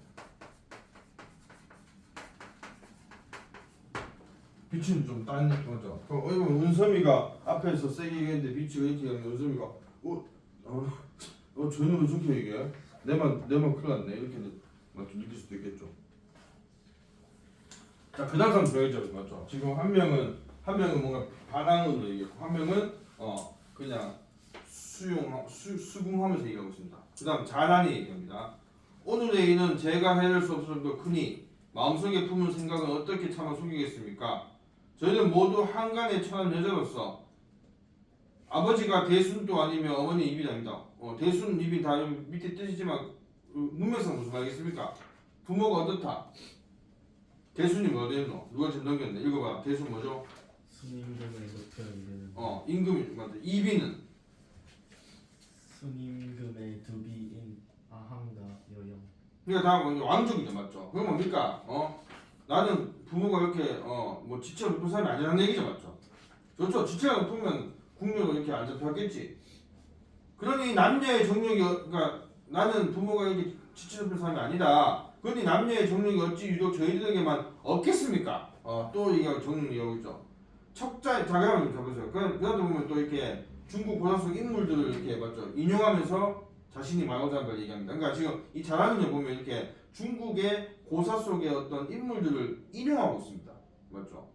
빛은 좀 딴 거죠. 그럼 은섬이가 앞에서 세게 얘기했는데 빛이 이렇게 얘기하는데 은섬이가 저는 왜 저렇게 얘기해? 내만 큰일 났네 이렇게 좀 느낄 수도 있겠죠. 자 그다음 들어야죠 맞죠. 지금 한 명은 뭔가 반항으로 얘기했고 한 명은 그냥 수긍하면서 얘기하고 있습니다. 그다음 자란이 얘기합니다. 오늘의 일은 제가 해낼 수 없을 정도 크니 마음속에 품은 생각은 어떻게 참아 숨기겠습니까? 저희는 모두 한간에 처한 여자로서 아버지가 대순도 아니면 어머니 입이 아니다. 대순 입이 다 밑에 뜻이지만 문맥상 무슨 말이겠습니까? 부모가 어떻다? 대순이 뭐 어디였노? 누가 지금 넘겼네. 읽어봐. 대순 뭐죠? 순임금에 높여 이르는 임금이 맞다. 이비는 순임금의 두비인 아함과 여영. 그러니까 다 왕족이죠, 맞죠? 그건 뭡니까? 나는 부모가 이렇게 뭐 지체가 높은 사람이 아니라는 얘기죠, 맞죠? 그렇죠. 지체가 높으면 궁녀도 이렇게 안 잡혔겠지. 그러니 남녀의 정력이 그러니까 나는 부모가 이렇게 지체 높은 사람이 아니다. 그러니 남녀의 정력이 어찌 유독 저희들에게만 없겠습니까? 또 이게 정력이 여기 있죠. 자가를 잡으세요. 그러다 보면 또 이렇게 중국 고사 속 인물들을 이렇게 맞죠? 인용하면서 자신이 말하고자 하는 걸 얘기합니다. 그러니까 지금 이 자랑은요 보면 이렇게 중국의 고사 속의 어떤 인물들을 인용하고 있습니다. 맞죠?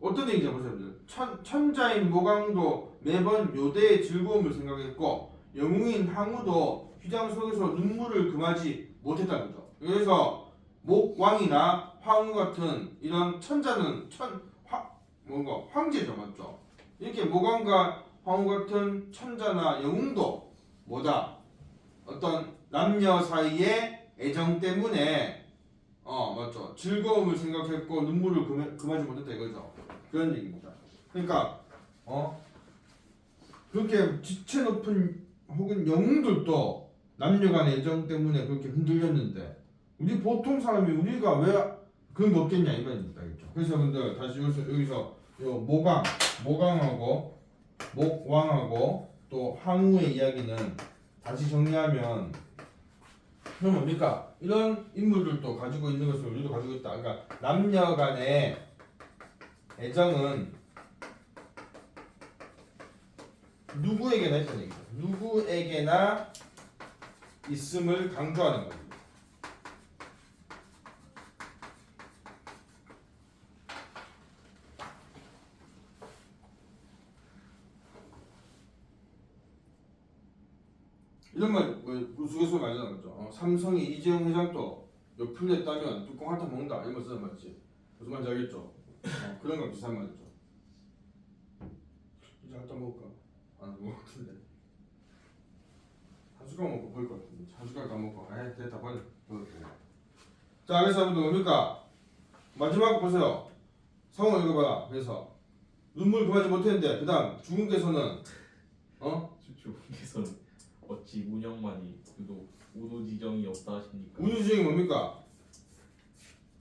어떤 얘기인지 보세요. 천자인 모강도 매번 묘대의 즐거움을 생각했고 영웅인 항우도 휘장 속에서 눈물을 금하지 못했다는 거죠. 그래서 목왕이나 황후 같은 이런 천자는 뭔가 황제죠, 맞죠? 이렇게 목왕과 황후 같은 천자나 영웅도 뭐다? 어떤 남녀 사이의 애정 때문에 맞죠? 즐거움을 생각했고 눈물을 금하지 못했다 이거죠. 그런 얘기입니다. 그러니까 그렇게 지체 높은 혹은 영웅들도 남녀 간의 애정 때문에 그렇게 흔들렸는데 우리 보통 사람이 우리가 왜 그런 게 없겠냐 이 말입니다. 그렇죠? 그래서 여러분들 다시 여기서 요 모강하고 목왕하고 또 항우의 이야기는 다시 정리하면 그럼 뭡니까? 이런 인물들도 가지고 있는 것을 우리도 가지고 있다. 그러니까 남녀 간의 애정은 누구에게나 있다는 얘기죠. 누구에게나 있음을 강조하는 겁니다. 이런 말 우스갯소리 많이 하는 거죠. 삼성이 이재용 회장도 옆풀렸다면 뚜껑 핥아 먹는다 이런 거 쓰는 말이지. 무슨 말인지 알겠죠? 그런 거 비슷한 말이죠. 이제 핥아 먹을까? 안 먹을 것 같은데. 한 숟가락 먹고 버릴 것 같은데. 한 숟가락 다 먹고 됐다 버려. 자 그래서 여러분들 뭡니까? 마지막 보세요. 성우 읽어봐라. 그래서 눈물 금하지 못했는데 그 다음 주군께서는 주께서는 어찌 운영만이 유독 우노지정이 없다 하십니까? 운우지정이 뭡니까?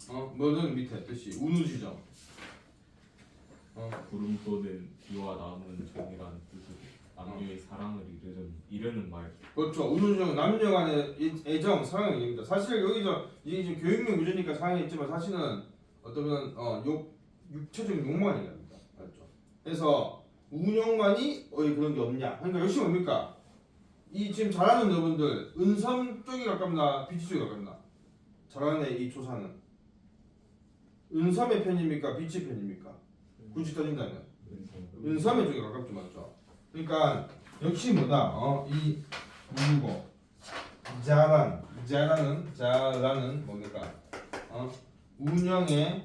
뭐든 밑에 뜻이 운우지정. 구름 돋은 비와 나무는 정이라는 뜻으로 남녀의 사랑을 이르는 말. 그렇죠. 운우지정은 남녀 간의 애정, 사랑을 얘기합니다. 사실 여기서 이게 지금 교육용 위주니까 사랑이 있지만 사실은 어떤 육체적인 욕망을 얘기합니다. 맞죠? 그래서 운영만이 그런 게 없냐? 그러니까 역시 뭡니까? 이 지금 잘하는 여러분들 은섬 쪽이 가깝나 비치 쪽이 가깝나? 잘하는 이 조사는 은섬의 편입니까 비치 편입니까? 굳이 따진다면 은섬의 쪽이 가깝죠, 맞죠? 그러니까 역시 뭐다? 이 누구고 자라는 뭡니까? 운영의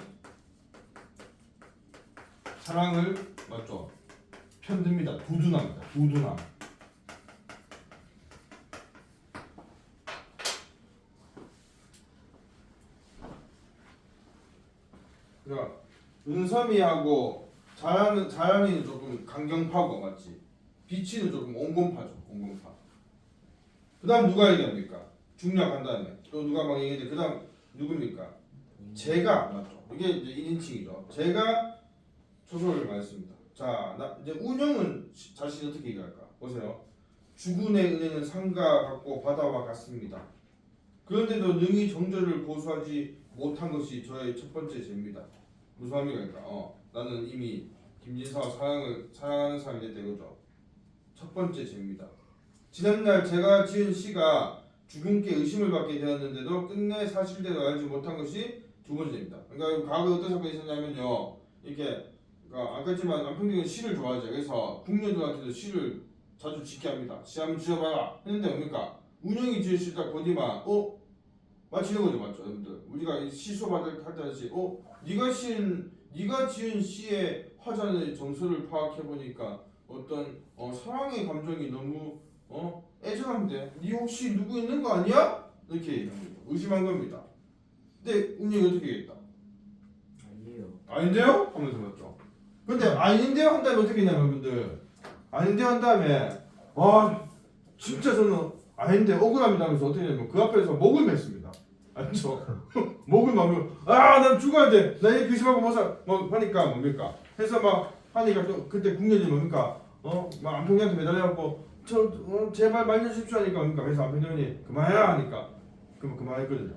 사랑을 맞죠? 편듭니다. 두둔합니다. 두둔함. 그러니까 은섬이하고 자연이는 조금 강경파고 맞지? 비치는 조금 온건파죠. 온건파. 그다음 누가 얘기합니까? 중략한 다음에 또 누가 막 얘기했는데 그다음 누굽니까? 제가 맞죠? 이게 이제 1인칭이죠. 제가 소설을 말했습니다. 자, 이제 운영은 자신이 어떻게 얘기할까? 보세요. 주군의 은혜는 산과 같고 바다와 같습니다. 그런데도 능히 정절을 고수하지 못한 것이 저의 첫 번째 죄입니다. 무슨 의미가 나는 이미 김진서와 사랑하는 사람이 됐다 이거죠. 첫 번째 죄입니다. 지난날 제가 지은 시가 주군께 의심을 받게 되었는데도 끝내 사실대로 알지 못한 것이 두 번째입니다. 그러니까 과거에 어떤 사건이 있었냐면요. 이렇게 아까 했지만 남편들은 시를 좋아하죠. 그래서 궁녀들한테도 시를 자주 짓게 합니다. 시 한번 지어봐라 했는데 뭡니까? 운영이 지을 시 딱 보니만 마치 이런 거죠, 맞죠, 여러분들? 우리가 시 수업할 때 하듯이 네가 지은 시의 화자의 정서를 파악해 보니까 어떤 사랑의 감정이 너무 애절한데 네 혹시 누구 있는 거 아니야? 이렇게 얘기한 거죠. 의심한 겁니다. 근데 운영이 어떻게 얘기했다? 아닌데요? 하면서 맞죠. 근데 아닌데요 한 다음에 어떻게 했냐면 여러분들 아닌데요 한 다음에 진짜 저는 아닌데 억울합니다 하면서 어떻게 했냐면 그 앞에서 목을 맸습니다. 알죠? 목을 막으면 난 죽어야 돼. 나 이렇게 의심하고 뭐 하니까 뭡니까? 해서 막 하니까 또 그때 국녀들이 뭡니까? 막 안평이한테 매달려갖고 제발 말려주십시오 하니까 뭡니까? 그래서 안평이 그만해라 하니까 그만했거든요.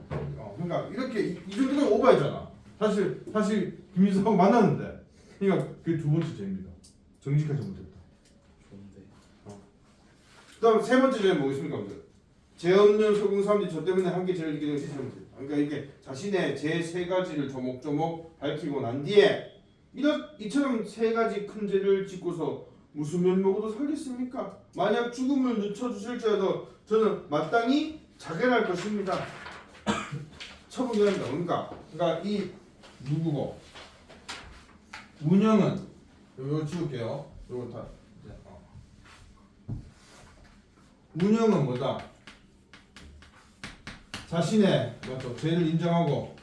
그러니까 이렇게 이 정도면 오버했잖아. 사실 김민수하고 만났는데 그러니까 그게 두 번째 죄입니다. 정직하지 못했다. 좋은데. 그다음 세 번째 죄는 뭐겠습니까, 여러분들? 죄 없는 소금 사람들이 저 때문에 함께 죄를 지게 되는 세 번째. 그러니까 이게 자신의 죄 세 가지를 조목조목 밝히고 난 뒤에 이처럼 세 가지 큰 죄를 짓고서 무슨 면목으로 살겠습니까? 만약 죽음을 늦춰주실지라도 저는 마땅히 자결할 것입니다. 처분기합니다. 그러니까 이 누구고 운영은 이거 지울게요. 이거 다 이제 운영은 뭐다? 자신의 맞죠? 죄를 인정하고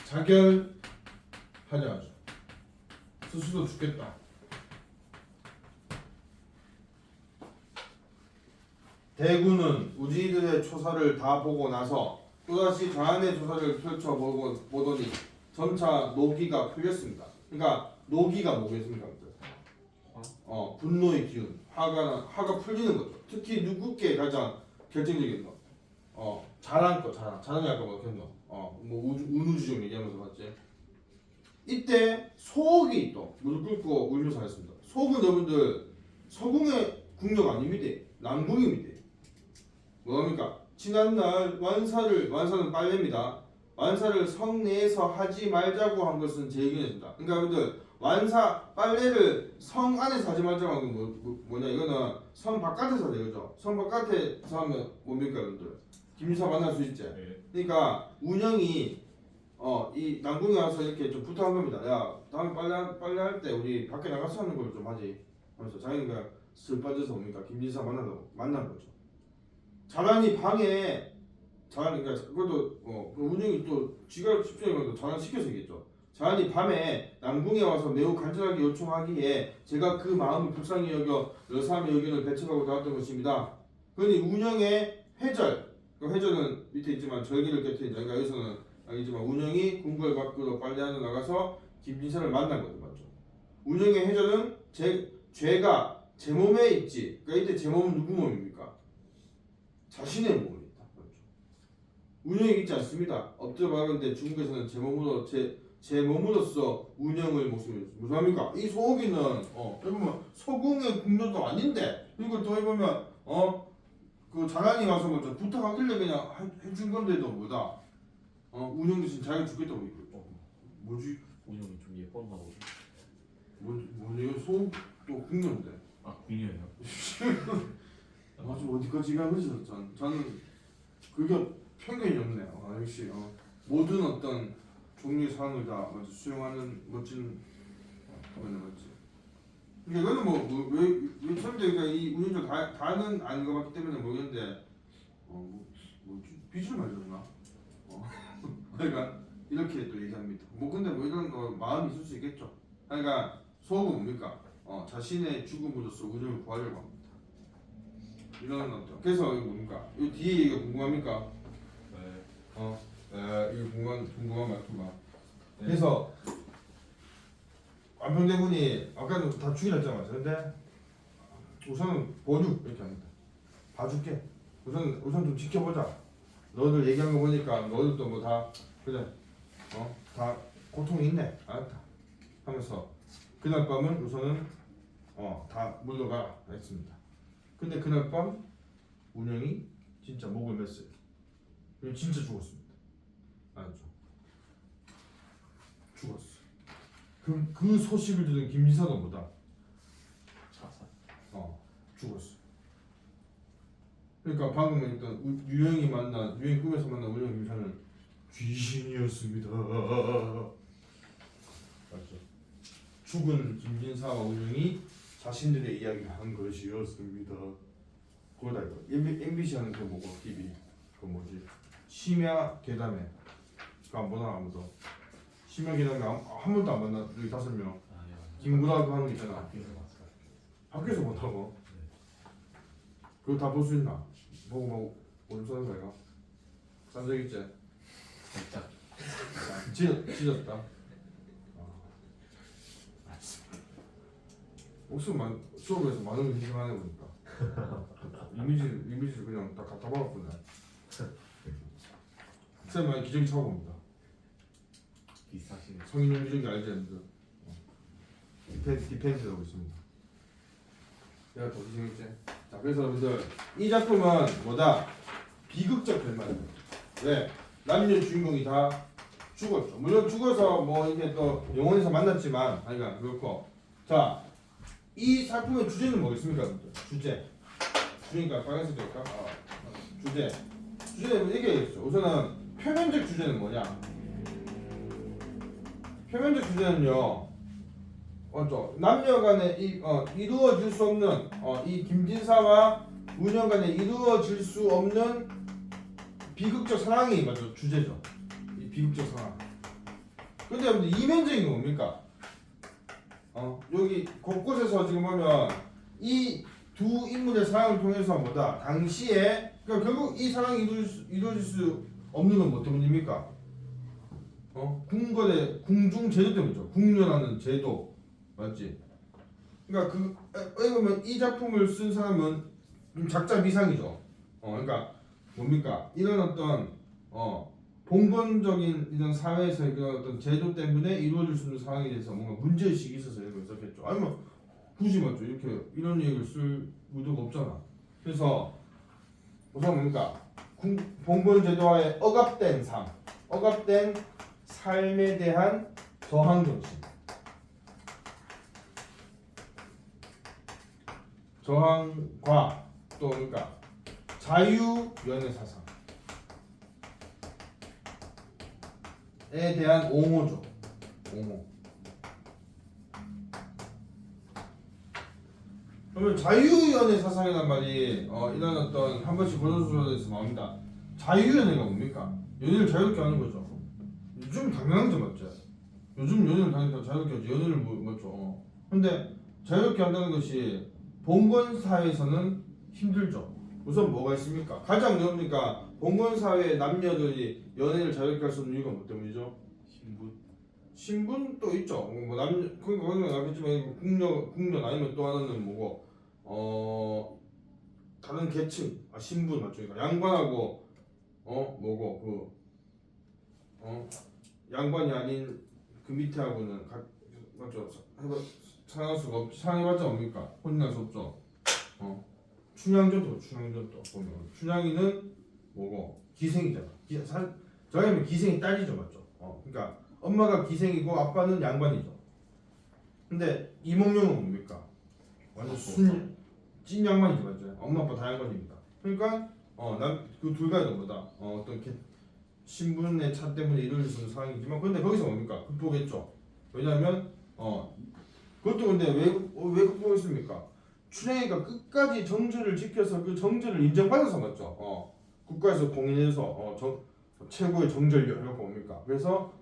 자결하려 하죠. 스스로 죽겠다. 대구는 우지들의 초사를 다 보고 나서 또다시 자한의 조사를 펼쳐보더니 점차 노기가 풀렸습니다. 그러니까 노기가 뭐겠습니까? 분노의 기운, 화가 풀리는 거죠. 특히 누구께 가장 결정적인 거? 자랑이 아까 뭐겠노? 운우주종 얘기하면서 봤지. 이때 소옥이 또 무릎 꿇고 울면서 하였습니다. 소옥은 여러분들 서궁의 국력 아닙니다. 남궁입니다. 뭐합니까? 지난날 완사는 빨래입니다. 완사를 성 내에서 하지 말자고 한 것은 제 의견입니다. 그러니까 여러분들 빨래를 성 안에서 하지 말자고 한 건 뭐냐? 이거는 성 바깥에서 하죠, 그죠? 성 바깥에서 하면 뭡니까, 여러분들? 김유사 만날 수 있지. 그러니까 운영이 이 남궁에 와서 이렇게 좀 부탁한 겁니다. 야, 다음에 빨래할 때 우리 밖에 나가서 하는 걸 좀 하지. 하면서 자기는 그냥 슬 빠져서 뭡니까? 김진사 만난 거죠. 자란이 방에 그러니까 그것도 그 운영이 또 쥐가 집중해가지고 자란 시켜서겠죠. 자란이 밤에 남궁에 와서 매우 간절하게 요청하기에 제가 그 마음을 불쌍히 여겨 여사함의 의견을 배척하고 나왔던 것입니다. 그러니 운영의 회절, 그 회절은 밑에 있지만 절기를 곁들인다. 그러니까 여기서는 알겠지만 운영이 궁궐 밖으로 빨래하러 나가서 김진사를 만난 거죠, 맞죠? 운영의 회절은 죄가 제 몸에 있지. 그러니까 이때 제 몸은 누구 몸입니까? 자신의 몸에 있다. 그렇죠. 운영이 있지 않습니다. 엎드려 박은데 중국에서는 제 몸으로서 운영을 무슨 합니까? 이 소옥이는 해보면 서궁의 궁녀도 아닌데 이걸 또 해보면 그 자랑이 와서 먼저 부탁하길래 그냥 해준 건데도 뭐다? 운영 대신 자기가 죽겠다고 얘기했고 뭐지? 운영이 좀 예뻤나 보네. 뭐지? 소옥도 궁녀인데. 아 궁녀예요? 아주 어디까지 가면서 저는 그게 편견이 없네요. 역시 모든 어떤 종류의 사항을 다 수용하는 멋진 맞지. 그러니까 이거는 뭐왜 설명되니까 이 운영자 다는 아닌 것 같기 때문에 모르겠는데 뭐지 빚을 말렸나? 그러니까 이렇게 또 얘기합니다. 근데 이런 거 마음이 있을 수 있겠죠. 그러니까 소업은 뭡니까? 자신의 죽음으로써 운영을 구하려고 합니다. 이런 어떤 그래서 이거 뭡니까? 이 뒤에 얘기가 궁금합니까? 네. 이거 궁금한 말투가. 네. 그래서 안평대군이 아까는 다 죽이랬잖아. 근데 우선은 보류 이렇게 합니다. 봐줄게. 우선 좀 지켜보자. 너들 얘기한 거 보니까 너들도 뭐 다 그래. 다 고통이 있네. 알았다. 하면서 그날 밤은 우선은 다 물러가라 했습니다. 근데 그날 밤 운영이 진짜 목을 맸어요. 그리고 진짜 죽었습니다. 알았죠? 죽었어. 그 소식을 들은 김진사도 뭐다? 자살. 죽었어. 그러니까 방금 했던 유영이 꿈에서 만난 운영 김사는 귀신이었습니다. 맞죠? 죽은 김진사와 운영이 자신들의 이야기를 한 것이었습니다. 그거다 이거. MBC 하는 그 뭐고 TV 그 뭐지? 심야 괴담회. 그거 안 보나 아무도. 심야 괴담회 한 번도 안 봤나? 여기 5명. 김구라 그 하는 거 있잖아. 학교에서 봤어요. 학교에서 본다고? 그거 다 볼 수 있나? 보고 오줌 싸는 거야? 싼 적 있지? 살짝. 찢었다. 수업에서 많은 걸 희생하는 거니까. 이미지를 그냥 다 갖다 박았구나. 쌤 많이 기저귀 차고 옵니다. 비싸시네. 성인용 기저귀 알지 않는데. 디펜스라고 있습니다. 내가 더 희생했지. 자, 그래서 여러분들 이 작품은 뭐다? 비극적 결말입니다. 왜? 남녀 주인공이 다 죽었죠. 물론 죽어서 뭐 이렇게 또 영혼에서 만났지만, 그렇고. 자, 이 작품의 주제는 뭐겠습니까, 여러분들? 주제. 주니까 빨간색 될까? 주제는 얘기하겠죠. 우선은 표면적 주제는 뭐냐? 표면적 주제는요. 먼저 남녀간에 이루어질 수 없는 이 김진사와 문영 간에 이루어질 수 없는 비극적 상황이 맞죠 주제죠. 이 비극적 상황. 근데 여러분들 이면적인 건 뭡니까? 여기 곳곳에서 지금 보면 이 두 인물의 상황을 통해서 뭐다 당시에 그러니까 결국 이 상황이 이루어질 수 없는 건 뭐 때문입니까? 궁궐의 궁중 제도 때문이죠. 궁녀라는 제도 맞지? 그러니까 여기 보면 이 작품을 쓴 사람은 좀 작자 미상이죠. 그러니까 뭡니까? 이런 어떤 봉건적인 이런 사회에서의 그런 어떤 제도 때문에 이루어질 수 있는 상황에 대해서 뭔가 문제의식이 있어서 이런 걸 썼겠죠. 아니면 굳이 맞죠. 이렇게 이런 얘기를 쓸 의도가 없잖아. 그래서 우선 뭡니까? 봉건제도와의 억압된 삶, 억압된 삶에 대한 저항 정신, 저항과 또 그러니까 자유 연애 사상에 대한 옹호죠. 옹호. 그러면 자유연애 사상이란 말이 이런 어떤 한 번씩 고전소설에서 나옵니다. 자유연애가 뭡니까? 연애를 자유롭게 하는 거죠. 요즘 당연한 거 맞죠? 요즘 연애를 당연히 자유롭게 하죠. 연애를 맞죠. 근데 자유롭게 한다는 것이 봉건 사회에서는 힘들죠. 우선 뭐가 있습니까? 가장 그러니까 봉건 사회 남녀들이 연애를 자유롭게 할 수 없는 이유가 뭐 때문이죠? 신분도 있죠. 뭐 남녀 그러니까 거기는 나겠지만 국련 아니면 또 하나는 뭐고 다른 계층 신분 맞죠? 그러니까 양반하고 뭐고 양반이 아닌 그 밑에하고는 맞죠? 사랑할 수가 없 사랑해봤자 뭡니까? 혼날 수 없죠. 춘향전도 보면 춘향이는 뭐고 기생이잖아. 저희는 기생이 딸이죠, 맞죠? 그러니까 엄마가 기생이고 아빠는 양반이죠. 근데 이몽룡은 뭡니까? 완전 찐 양반이죠, 맞죠? 엄마 아빠 다 양반입니다. 그러니까 그 둘 간에 뭐다 어떤 신분의 차 때문에 이루어질 수 있는 상황이지만 근데 거기서 뭡니까? 극복했죠. 왜냐하면 그것도 근데 왜 극복했습니까? 춘향이가 끝까지 정절을 지켜서 그 정절을 인정받아서 맞죠. 국가에서 공인해서 최고의 정절력 해갖고 뭡니까? 그래서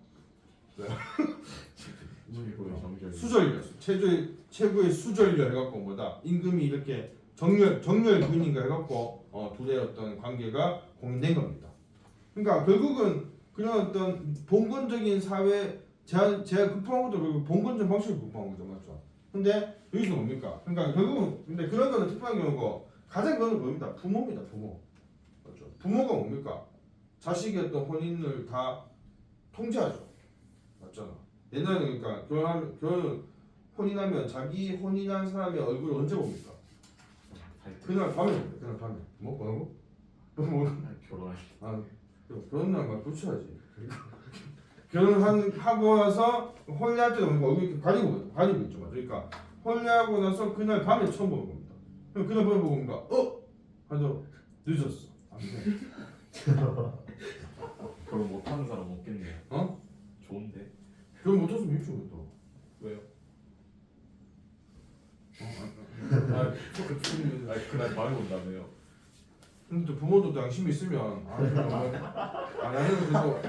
최고의 정절. 수절력 최고의 수절력 해갖고 뭐다 임금이 이렇게 정렬 부인인가 해갖고 둘의 어떤 관계가 공인된 겁니다. 그러니까 결국은 그런 어떤 봉건적인 사회 제가 극복한 것도 결국 봉건적 방식을 극복한 거죠, 맞죠? 근데 여기서 뭡니까? 그러니까 결국은 근데 그런 거는 특별한 경우고 가장 그건 뭡니다? 부모입니다, 부모. 맞죠? 부모가 뭡니까? 자식의 어떤 혼인을 다 통제하죠, 맞잖아. 옛날에 그러니까 혼인하면 자기 혼인한 사람의 얼굴을 언제 봅니까? 그날 밤에 봅니다. 그날 밤에 뭐라고? 결혼할 그런 날만 붙여야지. 결혼하고 나서 혼례할 때도 얼굴 가리고 있죠, 맞죠? 그러니까 혼례하고 나서 그날 밤에 처음 보는 겁니다. 그럼 그날 밤에 보고 뭡니까? 하도 늦었어. 안 돼. 결혼 못하는 사람 없겠네요. 좋은데. 결혼 못했으면 일주일 또. 왜요? 그날 밤에 온다며요. 근데 또 부모도 양심이 있으면 나는 그래도 네가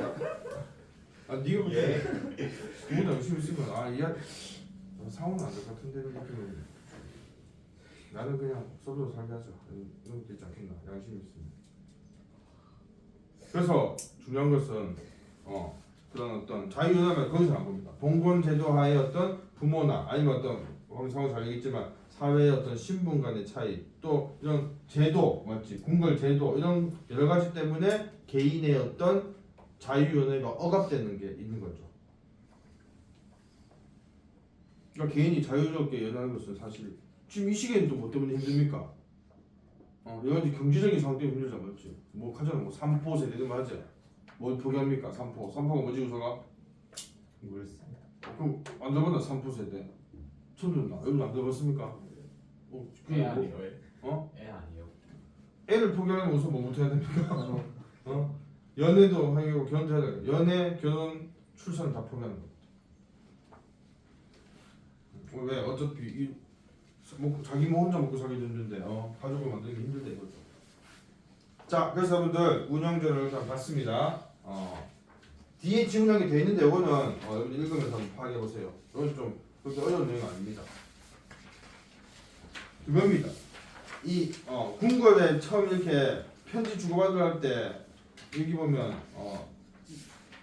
그때 부모도 양심이 있으면 이야 상호는 안 될 것 같은데 이런 느낌으로 나는 그냥 서로 살게 하자 이런 것도 있지 않겠나 양심이 있으면. 그래서 중요한 것은 그런 어떤 자유연합을 거기서 안 봅니다. 봉건 제도하의 어떤 부모나 아니면 어떤 상호 잘 얘기했지만 사회의 어떤 신분 간의 차이 또 이런 제도 맞지 궁궐 제도 이런 여러 가지 때문에 개인의 어떤 자유연애가 억압되는 게 있는 거죠. 그러니까 개인이 자유롭게 연애하는 것은 사실 지금 이 시기에는 또 뭐 때문에 힘듭니까? 여러 가지 경제적인 상황 때문에 힘들잖아, 맞지? 뭐 하잖아, 뭐 삼포 세대 이런 거 하지. 뭘 포기합니까? 삼포가 뭐지 우서가? 모르겠어요. 그럼 안 들어봤나 삼포 세대? 처음 듣나? 여러분 안 들어봤습니까? 애 아니에요? 애? 어? 애 아니에요? 애를 포기하려면 우선 뭐부터 해야 됩니까? 연애도 하고 결혼도 해야 돼요. 연애, 결혼, 출산 다 포기하는 거. 왜? 어차피 자기 혼자 먹고 살기 힘든데 가족을 만들기 힘들다 이거죠. 자, 그래서 여러분들 운영전을 일단 봤습니다. 뒤에 지문하게 돼 있는데 이거는 여러분 읽으면서 한번 파악해 보세요. 이건 좀 그렇게 어려운 내용 아닙니다. 그겁니다. 이 궁궐에 처음 이렇게 편지 주고받으러 할 때 여기 보면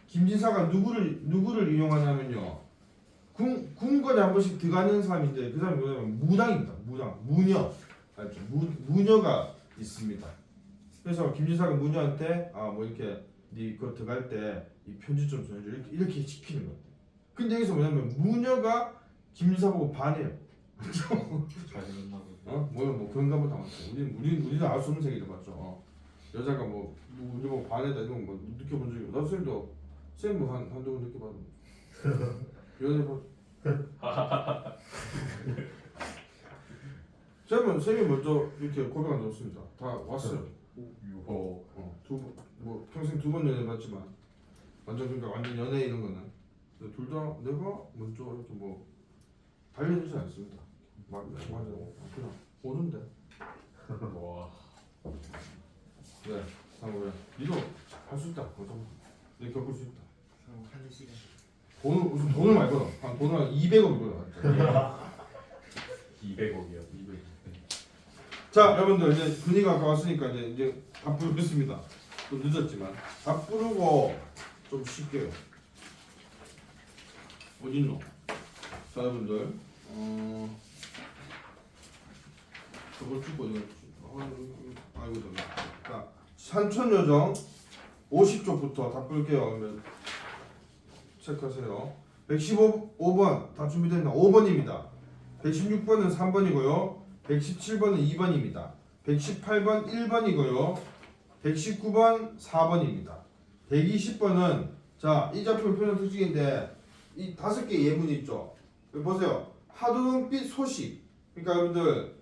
김진사가 누구를 이용하냐면요. 궁궐에 한 번씩 들어가는 사람인데 그 사람이 뭐냐면 무당입니다. 무녀. 알죠? 무녀가 있습니다. 그래서 김진사가 무녀한테 뭐 이렇게 네 그거 들어갈 때 이 편지 좀 전해줘 이렇게 시키는 거예요. 근데 여기서 뭐냐면 무녀가 김진사 보고 반해요. 잘생겼나 뭐 그런가 보다 맞죠. 우리는 알 수 없는 세계죠, 맞죠. 여자가 뭐 우리 보고 반해다 이런 거 뭐 느껴본 적이 없어. 나도 쌤도 한두 번 느껴봤는데. 연애 쌤이 먼저 이렇게 고백한 적 없습니다. 다 왔어요. 유호. 뭐 평생 두 번 연애봤지만 완전 연애 이런 거는 둘 다 내가 먼저 이렇게 뭐 달려주지 않습니다. 맞아. 그냥 오는데. 와. 네. 왜? 니도 할 수 있다. 내 겪을 수 있다. 하는 시간. 돈을 많이 벌어. 돈을 한 200억 벌어. 200억이요. 200억. 자, 여러분들 이제 분위기가 왔으니까 이제 다 부르겠습니다. 좀 늦었지만 다 부르고 좀 쉴게요. 어딨노? 자, 여러분들 저걸 찍고 이거 아이고 자, 산천요정 50쪽부터 다 뿔게요. 그러면 체크하세요. 115번 다 준비됐나? 5번입니다. 116번은 3번이고요. 117번은 2번입니다. 118번 1번이고요. 119번 4번입니다. 120번은 자, 이 작품 표현 특징인데 이 5개 예문이 있죠. 여기 보세요. 하도롱빛 소식. 그러니까 여러분들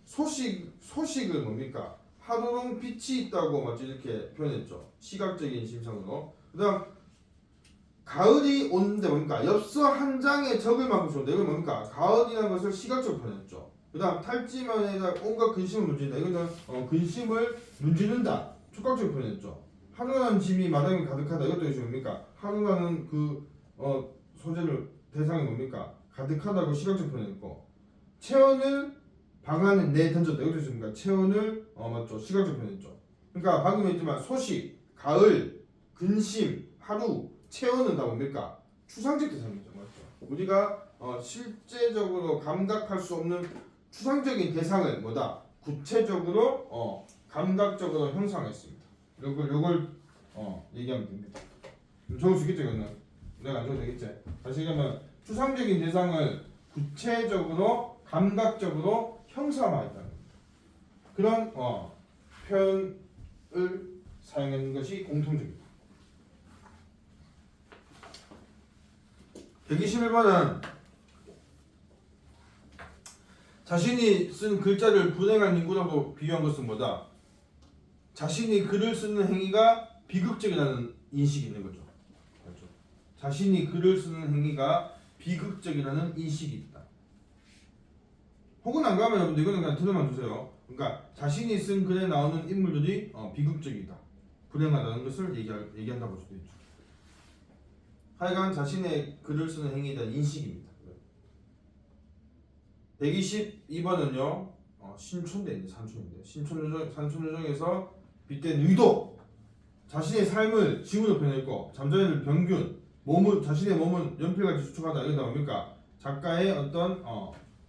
소식은 뭡니까? 하도롱빛이 있다고 맞죠? 이렇게 표현했죠. 시각적인 심상으로. 그다음 가을이 오는데 뭡니까? 엽서 한 장에 적을 만큼 좋은데 이건 뭡니까? 가을이라는 것을 시각적으로 표현했죠. 그 다음 탈지면에다 온갖 근심을 문진다. 이거는 근심을 문지른다. 촉각적으로 표현했죠. 하루라는 짐이 마당에 가득하다. 이것도 이제 뭡니까? 하루라는 그 소재를 대상이 뭡니까? 가득하다고 시각적으로 표현했고 체온을 방 안에 내던졌다. 이것도 이제 뭡니까? 체온을 맞죠? 시각적으로 표현했죠. 그러니까 방금 했지만 소식, 가을, 근심, 하루 체온은 다 뭡니까? 추상적 대상이죠. 맞죠? 우리가 실제적으로 감각할 수 없는 추상적인 대상을 뭐다? 구체적으로 감각적으로 형상했습니다. 요걸 얘기하면 됩니다. 적을 수 있겠죠, 이거는? 내가 안 적어도 되겠지? 다시 얘기하면 추상적인 대상을 구체적으로 감각적으로 형상화했다는 겁니다. 그런 표현을 사용하는 것이 공통적입니다. 121번은 자신이 쓴 글자를 불행한 인구라고 비유한 것은 뭐다? 자신이 글을 쓰는 행위가 비극적이라는 인식이 있는 거죠. 그렇죠? 자신이 글을 쓰는 행위가 비극적이라는 인식이 있다. 혹은 안 가면 여러분들 이거는 그냥 들어만 주세요. 그러니까 자신이 쓴 글에 나오는 인물들이 비극적이다, 불행하다는 것을 얘기한다고 볼 수도 있죠. 하여간 자신의 글을 쓰는 행위에 대한 인식입니다. 122번은요 신촌대인데 산촌요정에서 빗댄 의도, 자신의 삶을 지문으로 표현했고 잠자리를 병균, 자신의 몸은 연필같이 수축하다. 이건 뭡니까? 작가의 어떤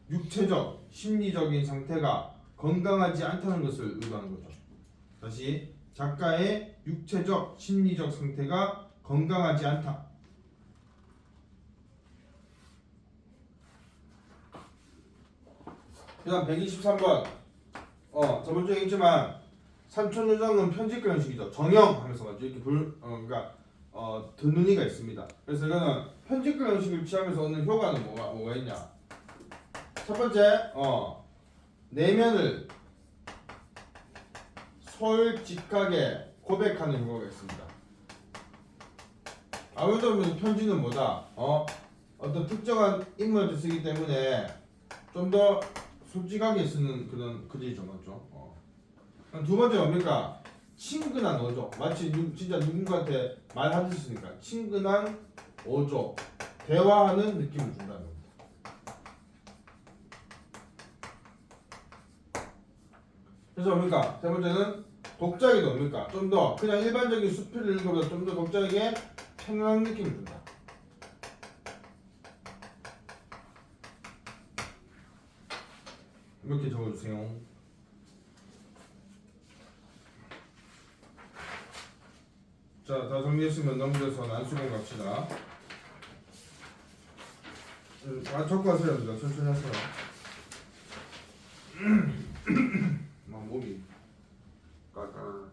육체적, 심리적인 상태가 건강하지 않다는 것을 의도하는 거죠. 다시 작가의 육체적, 심리적 상태가 건강하지 않다. 그 다음 123번 저번 주에 있지만 산촌요정은 편집글 형식이죠. 정형 하면서 맞죠? 이렇게 그러니까 듣는 이가 있습니다. 그래서 이거는 편집글 형식을 취하면서 얻는 효과는 뭐가 있냐? 첫 번째 내면을 솔직하게 고백하는 효과가 있습니다. 아무래도 편지는 뭐다? 어떤 특정한 인물한테 쓰기 때문에 좀 더 솔직하게 쓰는 그런 글이죠, 맞죠? 두 번째 뭡니까? 친근한 어조. 마치 진짜 누군가한테 말하듯이 쓰니까 친근한 어조. 대화하는 느낌을 준다는 겁니다. 그래서 뭡니까? 세 번째는 독자에게 뭡니까? 좀 더 그냥 일반적인 수필을 읽는 것보다 좀 더 독자에게 편안한 느낌을 준다. 이렇게 적어주세요. 자, 다 정리했으면 넘겨서 난수공 갑시다. 적고 하세요, 여러분들. 천천히 하세요. 몸이 까까.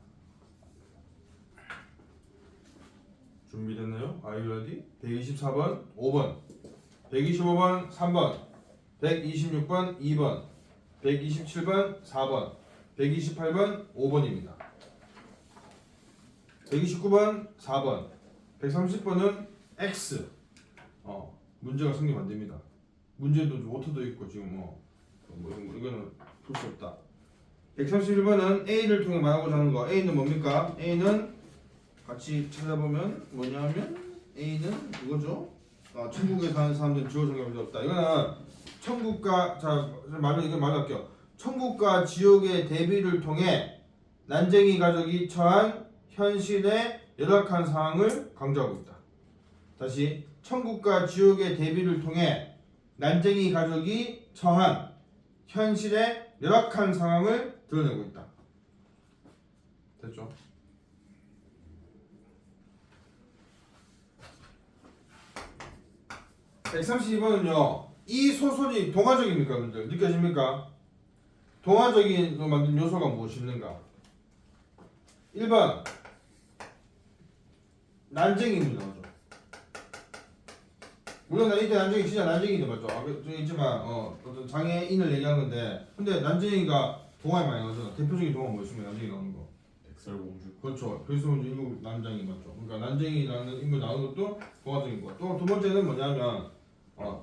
준비됐나요? Are you ready? 124번 5번 125번 3번 126번 2번 127번 4번 128번 5번입니다. 129번 4번 130번은 X. 문제가 성립 안 됩니다. 문제도 오토도 있고 지금 이거는 풀 수 없다. 131번은 A를 통해 말하고자 하는 거. A는 뭡니까? A는 같이 찾아보면 뭐냐면 A는 이거죠. 천국에 사는 사람들은 지옥 정답이 없다. 이거는 천국과 이거 말할게요. 천국과 지옥의 대비를 통해 난쟁이 가족이 처한 현실의 열악한 상황을 강조하고 있다. 다시 천국과 지옥의 대비를 통해 난쟁이 가족이 처한 현실의 열악한 상황을 드러내고 있다. 됐죠? (132번은요) 이 소설이 동화적입니까, 여러분들? 느껴집니까? 동화적인 만든 요소가 무엇이 있는가? 1번 난쟁이입니다, 맞죠? 물론 이때 난쟁이 진짜 난쟁이죠, 맞죠? 있지만 어떤 장애인을 얘기한 건데, 근데 난쟁이가 동화에 많이 나오잖아. 대표적인 동화 뭐 있습니까? 난쟁이 나오는 거. 백설공주. 그렇죠. 그래서 인물 난쟁이 맞죠. 그러니까 난쟁이라는 인물 나오는 것도 동화적인 거. 또 두 번째는 뭐냐면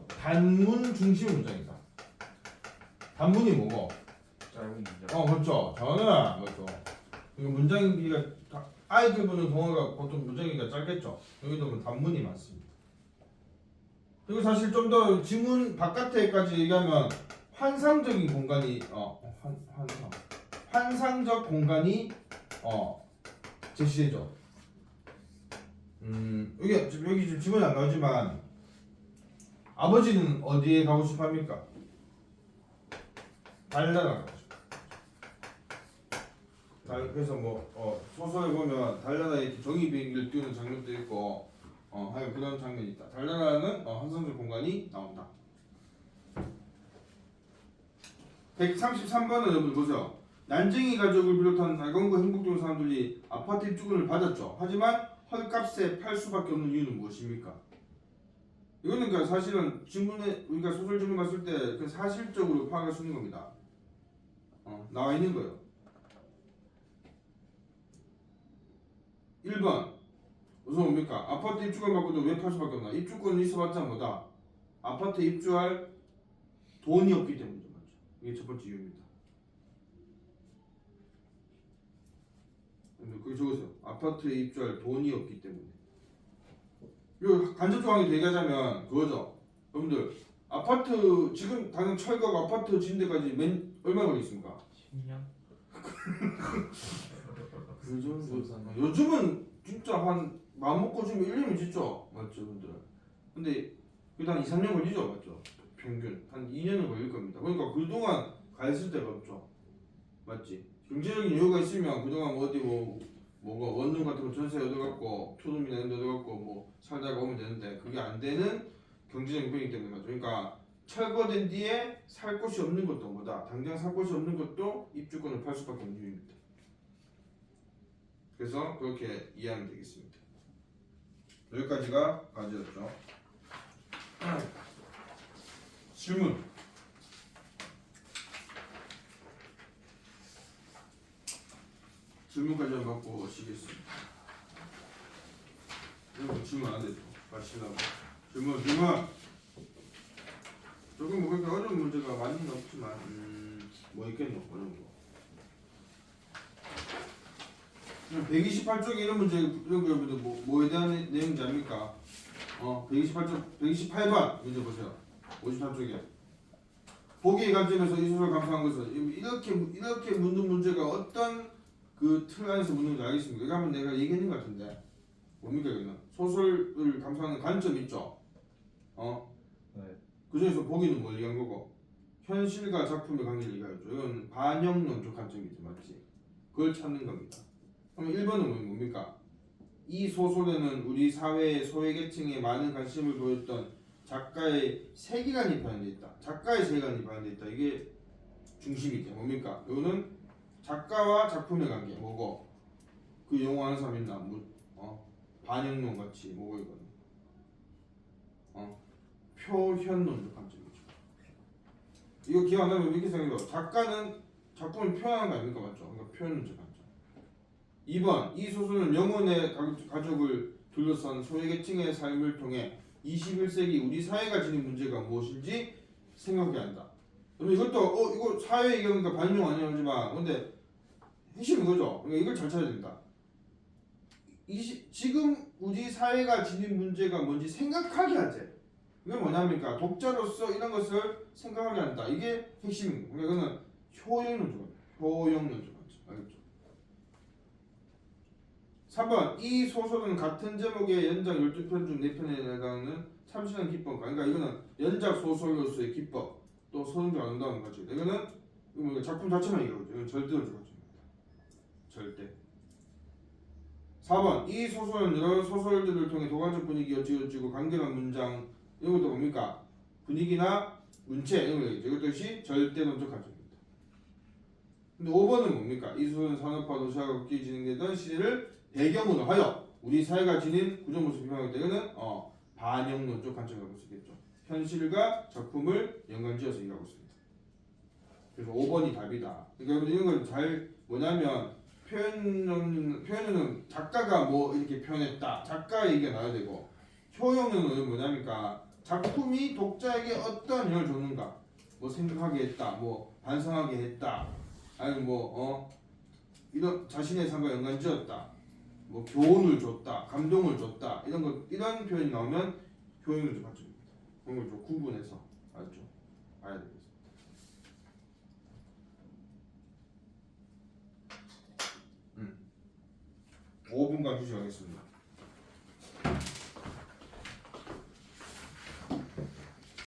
단문 중심 문장이다. 단문이 뭐고? 짧은 문장. 그렇죠. 저는 맞죠. 이거 문장기가 아이들 보는 동화가 보통 문장기가 짧겠죠. 여기도 단문이 많습니다. 그리고 사실 좀 더 지문 바깥에까지 얘기하면 환상적인 공간이 환상적 공간이 제시되죠. 여기 지금 지문이 안 나오지만 아버지는 어디에 가고 싶어 합니까? 달나라 가고 싶어. 그래서 소설에 보면 달나라에 이렇게 종이 비행기를 띄우는 장면도 있고 하여간 그런 장면이 있다. 달나라는 환상적 공간이 나온다. 133번은 여러분 보세요. 난쟁이 가족을 비롯한 달건구 행복동 사람들이 아파트 입주권을 받았죠. 하지만 헐값에 팔 수밖에 없는 이유는 무엇입니까? 이거는 그러니까 사실은 지문에 우리가 소설 지문 봤을 때 그 사실적으로 파악할 수 있는 겁니다. 나와 있는 거예요. 1번 우선 뭡니까? 아파트 입주권 받고도 왜 팔 수밖에 없나? 입주권이 있어봤자 뭐다? 아파트에 입주할 돈이 없기 때문이죠. 맞죠? 이게 첫 번째 이유입니다. 그거 적으세요. 아파트에 입주할 돈이 없기 때문에. 요 간접 조항에 얘기하자면 그거죠. 여러분들 아파트 지금 당장 철거가 아파트 짓는 데까지 얼마 걸리겠습니까? 10년? 요즘은 진짜 한 마음 먹고 지금 1년이면 짓죠. 맞죠, 여러분들? 근데 일단 2, 3년 걸리죠. 맞죠? 평균 한 2년은 걸릴 겁니다. 그러니까 그동안 가 있을 데가 없죠. 맞지? 경제적인 여유가 있으면 그동안 뭐가 원룸 같은 거 전세 얻어갖고 투룸이나 이런 데 얻어갖고 살다가 오면 되는데 그게 안 되는 경제적인 배경 때문에 맞죠. 그러니까 철거된 뒤에 살 곳이 없는 것도 뭐다? 당장 살 곳이 없는 것도 입주권을 팔 수밖에 없는 이유입니다. 그래서 그렇게 이해하면 되겠습니다. 여기까지가 과제였죠. 질문. 질문까지 받고 오시겠습니다. 여러분 질문 안 해도 마시려고. 질문. 조금 뭐 그렇게 어려운 문제가 많이는 없지만 뭐 있겠노 어려운 거. 128쪽에 이런 문제 이런 거 여러분들 뭐에 대한 내용인지 압니까? 128쪽 128번 문제 보세요. 53쪽에 보기의 관점에서 이 소설 감상한 것은 이렇게 묻는 문제가 어떤 그 틀 안에서 묻는 건지 알겠습니까? 이거 한번 내가 얘기했는 것 같은데 뭡니까 이거는? 소설을 감상하는 관점 있죠? 네. 그 중에서 보기는 뭘 얘기한 거고 현실과 작품의 관계를 얘기하죠. 이건 반영론적 관점이죠, 맞지? 그걸 찾는 겁니다. 그럼 1번은 뭡니까? 이 소설에는 우리 사회의 소외계층에 많은 관심을 보였던 작가의 세계관이 반영되어 있다. 작가의 세계관이 반영되어 있다. 이게 중심이죠. 뭡니까? 이거는 작가와 작품의 관계 뭐고 그 용어하는 사람 있나? 반영론 같이 뭐고 이거는 표현론적 관점이죠. 이거 기억 안 나면 이렇게 생각해요. 작가는 작품을 표현하는 거 아닙니까? 맞죠? 그러니까 표현론적 관점. 2번 이 소설은 영혼의 가족을 둘러싼 소외계층의 삶을 통해 21세기 우리 사회가 지닌 문제가 무엇인지 생각하게 한다. 그럼 이것도 이거 사회 얘기하니까 반영 아니야 하지만 근데 핵심인 거죠. 그러니까 이걸 잘 찾아야 된다. 지금 우리 사회가 지닌 문제가 뭔지 생각하게 하지. 이게 뭐냐니까 독자로서 이런 것을 생각하게 한다. 이게 핵심인 거예요. 그러니까 이거는 효용론적 알겠죠? 3번 이 소설은 같은 제목의 연작 12편 중 4편에 해당하는 참신한 기법 그러니까 이거는 연작 소설로서의 기법 또 서술적 아름다움 가지고 이거는 작품 자체만 얘기하거든요. 이건 절대론적 가지고입니다. 절대. 4번 이 소설은 여러 소설들을 통해 도가적 분위기가 지어지고 간결한 문장 이런 것도 뭡니까? 분위기나 문체 이런 거 얘기죠. 이것도 절대론적 가지고입니다. 근데 5번은 뭡니까? 이 소설은 산업화 도시화가 급격히 진행되던 시대를 배경으로 하여 우리 사회가 지닌 구조모습을 비판하기 때문에 반영론적 관점을 갖고 있겠죠. 현실과 작품을 연관지어서 얘기하고 있습니다. 그래서 5번이 답이다. 그러니까 여러분 이런 걸 잘 뭐냐면 표현은 작가가 뭐 이렇게 표현했다. 작가의 얘기가 나와야 되고 효용은 뭐냐니까 작품이 독자에게 어떠한 영향을 줬는가. 뭐 생각하게 했다. 뭐 반성하게 했다. 아니면 이런 자신의 삶과 연관지었다. 뭐 교훈을 줬다, 감동을 줬다 이런 표현이 나오면 효용을 좀 갖춥니다. 그런 걸 좀 구분해서 알죠? 알아야 되겠습니다. 5분간 휴식하겠습니다.